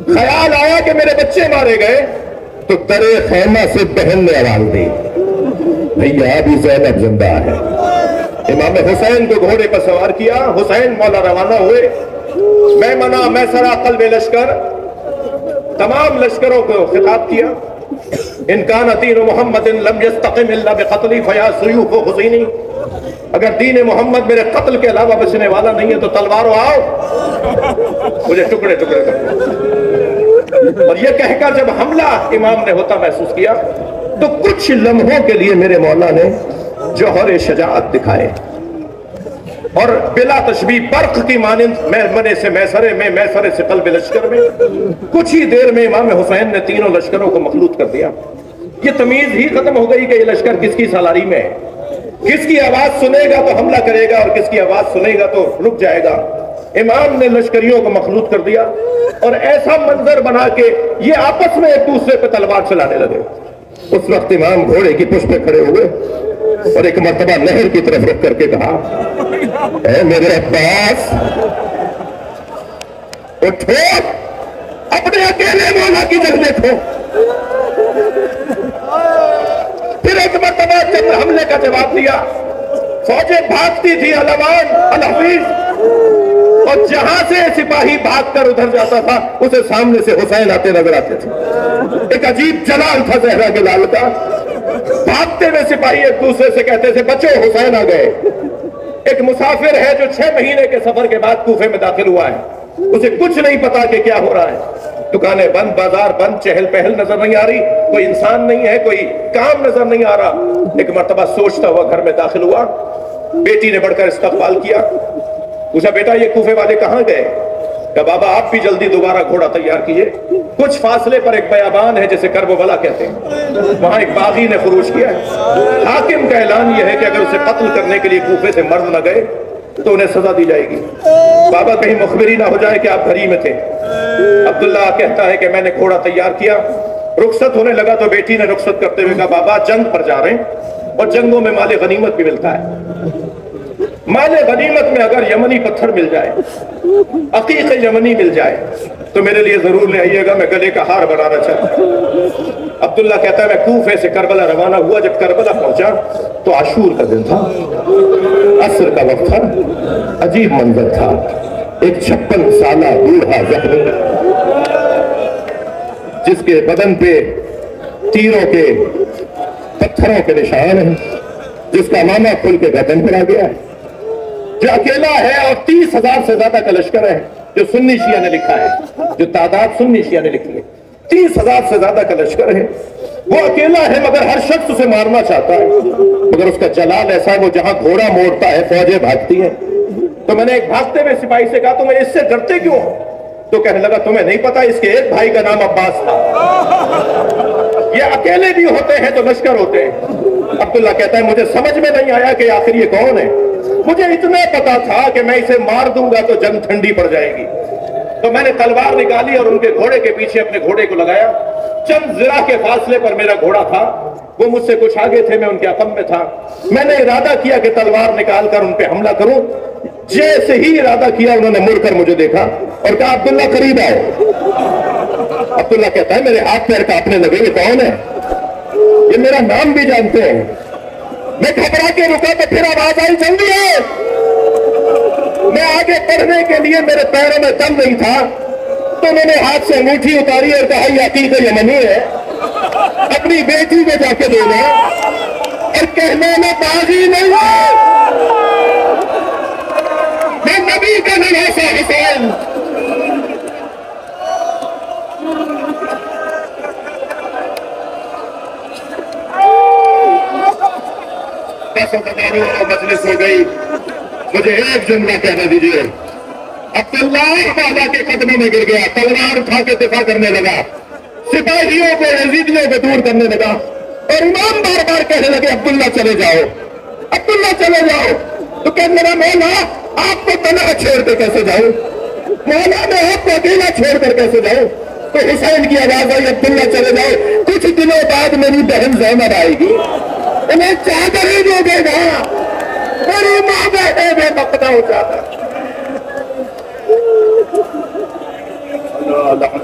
ख्याल आया कि मेरे बच्चे मारे गए, तो दरे खैमा से बहन ने आवाज दी, भैया अभी ज़ैनब जिंदा है। इमाम हुसैन को घोड़े पर सवार किया, हुसैन मौला रवाना हुए। मैं मना मैं सरा कल्बे लश्कर, तमाम लश्करों को खिताब किया, इनकान दीन मोहम्मद लम यस्तक़िम इल्ला बिक़त्ली फया सुयूफ़ हुज़ैनी, अगर दीन मोहम्मद मेरे कत्ल के अलावा बचने वाला नहीं है तो तलवारों आओ मुझे टुकड़े टुकड़े कर। और ये कहकर जब हमला इमाम ने होता महसूस किया तो कुछ लम्हों के लिए मेरे मौला ने जौहर शजाअत दिखाए और बिला तशबी बर्क की मानिंद मने से मैसरे में, मैसरे से कल्ब लश्कर में, कुछ ही देर में इमाम हुसैन ने तीनों लश्करों को मखलूत कर दिया। ये तमीज ही खत्म हो गई कि ये लश्कर किसकी सालारी में है, किसकी आवाज सुनेगा तो हमला करेगा और किसकी आवाज सुनेगा तो रुक जाएगा। इमाम ने लश्करियों को मखलूत कर दिया और ऐसा मंजर बना के ये आपस में एक दूसरे पे तलवार चलाने लगे। उस वक्त इमाम घोड़े की पुष्प पे खड़े हुए और एक मर्तबा नहर की तरफ रुक करके कहा, ऐ मेरे अब्बास उठो, अपने अकेले मौला की जंग देखो। फिर एक मर्तबा चंद्र हमले का जवाब दिया। फौजें भागती थी अलवान अल हफीज, और जहां से सिपाही भागकर उधर जाता था उसे सामने से हुसैन आते नजर आते थे। एक अजीब जलाल था जहरा के लाल का। भागते हुए सिपाही एक दूसरे से कहते थे, बच्चों हुसैन आ गए। एक मुसाफिर है जो 6 महीने के सफर के बाद कूफे में दाखिल हुआ है, उसे कुछ नहीं पता कि क्या हो रहा है। दुकानें बंद, बाजार बंद, चहल पहल नजर नहीं आ रही, कोई इंसान नहीं है, कोई काम नजर नहीं आ रहा। एक मर्तबा सोचता हुआ घर में दाखिल हुआ। बेटी ने बढ़कर इस्तकबाल किया। पूछा, बेटा ये कूफे वाले कहां गए? कहा, बाबा आप भी जल्दी दोबारा घोड़ा तैयार कीजिए। कुछ फासले पर एक बयाबान है जिसे करबला कहते हैं, वहां एक बागी ने खुरूज किया है। हाकिम का ऐलान यह है कि अगर उसे कत्ल करने के लिए कूफे से मर्द न गए तो उन्हें सजा दी जाएगी। बाबा कहीं मुखबिरी ना हो जाए कि आप घर ही में थे। अब्दुल्ला कहता है कि मैंने घोड़ा तैयार किया, रुखसत होने लगा तो बेटी ने रुखसत करते हुए कहा, बाबा जंग पर जा रहे हैं और जंगों में माले गनीमत भी मिलता है। माले गनीमत में अगर यमनी पत्थर मिल जाए, अकीक़ यमनी मिल जाए तो मेरे लिए जरूर ले आइएगा, मैं गले का हार बनाना चाहता हूं। अब्दुल्ला कहता है मैं कूफे से करबला रवाना हुआ। जब करबला पहुंचा तो आशूर का दिन था, असर का वक्त था। अजीब मंजर था, एक 56 साला बूढ़ा जख्मी जिसके बदन पे तीरों के पत्थरों के निशान हैं, जिसका मामा खुल के गर्दन पर आ गया है, जो अकेला है और 30,000 से ज्यादा का लश्कर है, जो सुन्नी शिया ने लिखा है, जो तादाद सुन्नी शिया ने लिखी है, 30,000 से ज्यादा का लश्कर है। वो अकेला है मगर हर शख्स उसे मारना चाहता है, मगर उसका जलाल ऐसा है, वो जहां घोड़ा मोड़ता है फौजें भागती हैं। तो मैंने एक भागते हुए सिपाही से कहा, तुम्हें इससे डरते क्यों हो? तो कहने लगा, तुम्हें नहीं पता इसके एक भाई का नाम अब्बास था। ये अकेले भी होते हैं तो लश्कर होते हैं। अब्दुल्ला कहता है मुझे समझ में नहीं आया कि आखिर ये कौन है। मुझे इतना पता था कि मैं इसे मार दूंगा तो जंग ठंडी पड़ जाएगी। तो मैंने तलवार निकाली और उनके घोड़े के पीछे अपने घोड़े को लगाया। चंद जिरा के फासले पर मेरा घोड़ा था, वो मुझसे कुछ आगे थे, मैं उनके अकम में था। मैंने इरादा किया कि तलवार निकालकर उन पे हमला करूं। जैसे ही इरादा किया उन्होंने मुड़कर मुझे देखा और कहा, अब्दुल्ला करीब आओ। अब्दुल्ला कहता है मेरे हाथ पैर कांपने लगे, ये कौन है? ये मेरा नाम भी जानते हैं। मैं घबरा के रुका तो फिर आवाज आई, जल्दी आओ। मैं आगे बढ़ने के लिए मेरे पैरों में दम नहीं था, तो उन्होंने हाथ से अंगूठी उतारी और कहा, ये अकीक़ यमनी है, अपनी बेटी को जाके देना और कहने में बागी नहीं है, मैं नबी का नवासा हुसैन। मजलिस हो गई। मुझे एक जुमला कहने दीजिए। अब्दुल्ला बाबा के कदमों में गिर गया, तलवार उठा के दिफा करने लगा, सिपाहियों को यजीदियों को दूर करने लगा और इमाम बार बार कहने लगे, अब्दुल्ला चले जाओ, अब्दुल्ला चले जाओ। तो कहने लगा, मौला आपको तनहा छोड़ कर कैसे जाऊं? मौला मैं आपको अकेला छोड़कर कैसे जाऊं? तो हुसैन की आवाज आई, अब्दुल्ला चले जाओ, कुछ दिनों बाद मेरी बहन ज़ैनब आएगी, उन्हें चादर ही दे देगा, मेरी मां बैठे में बकता हो जाता। अल्लाह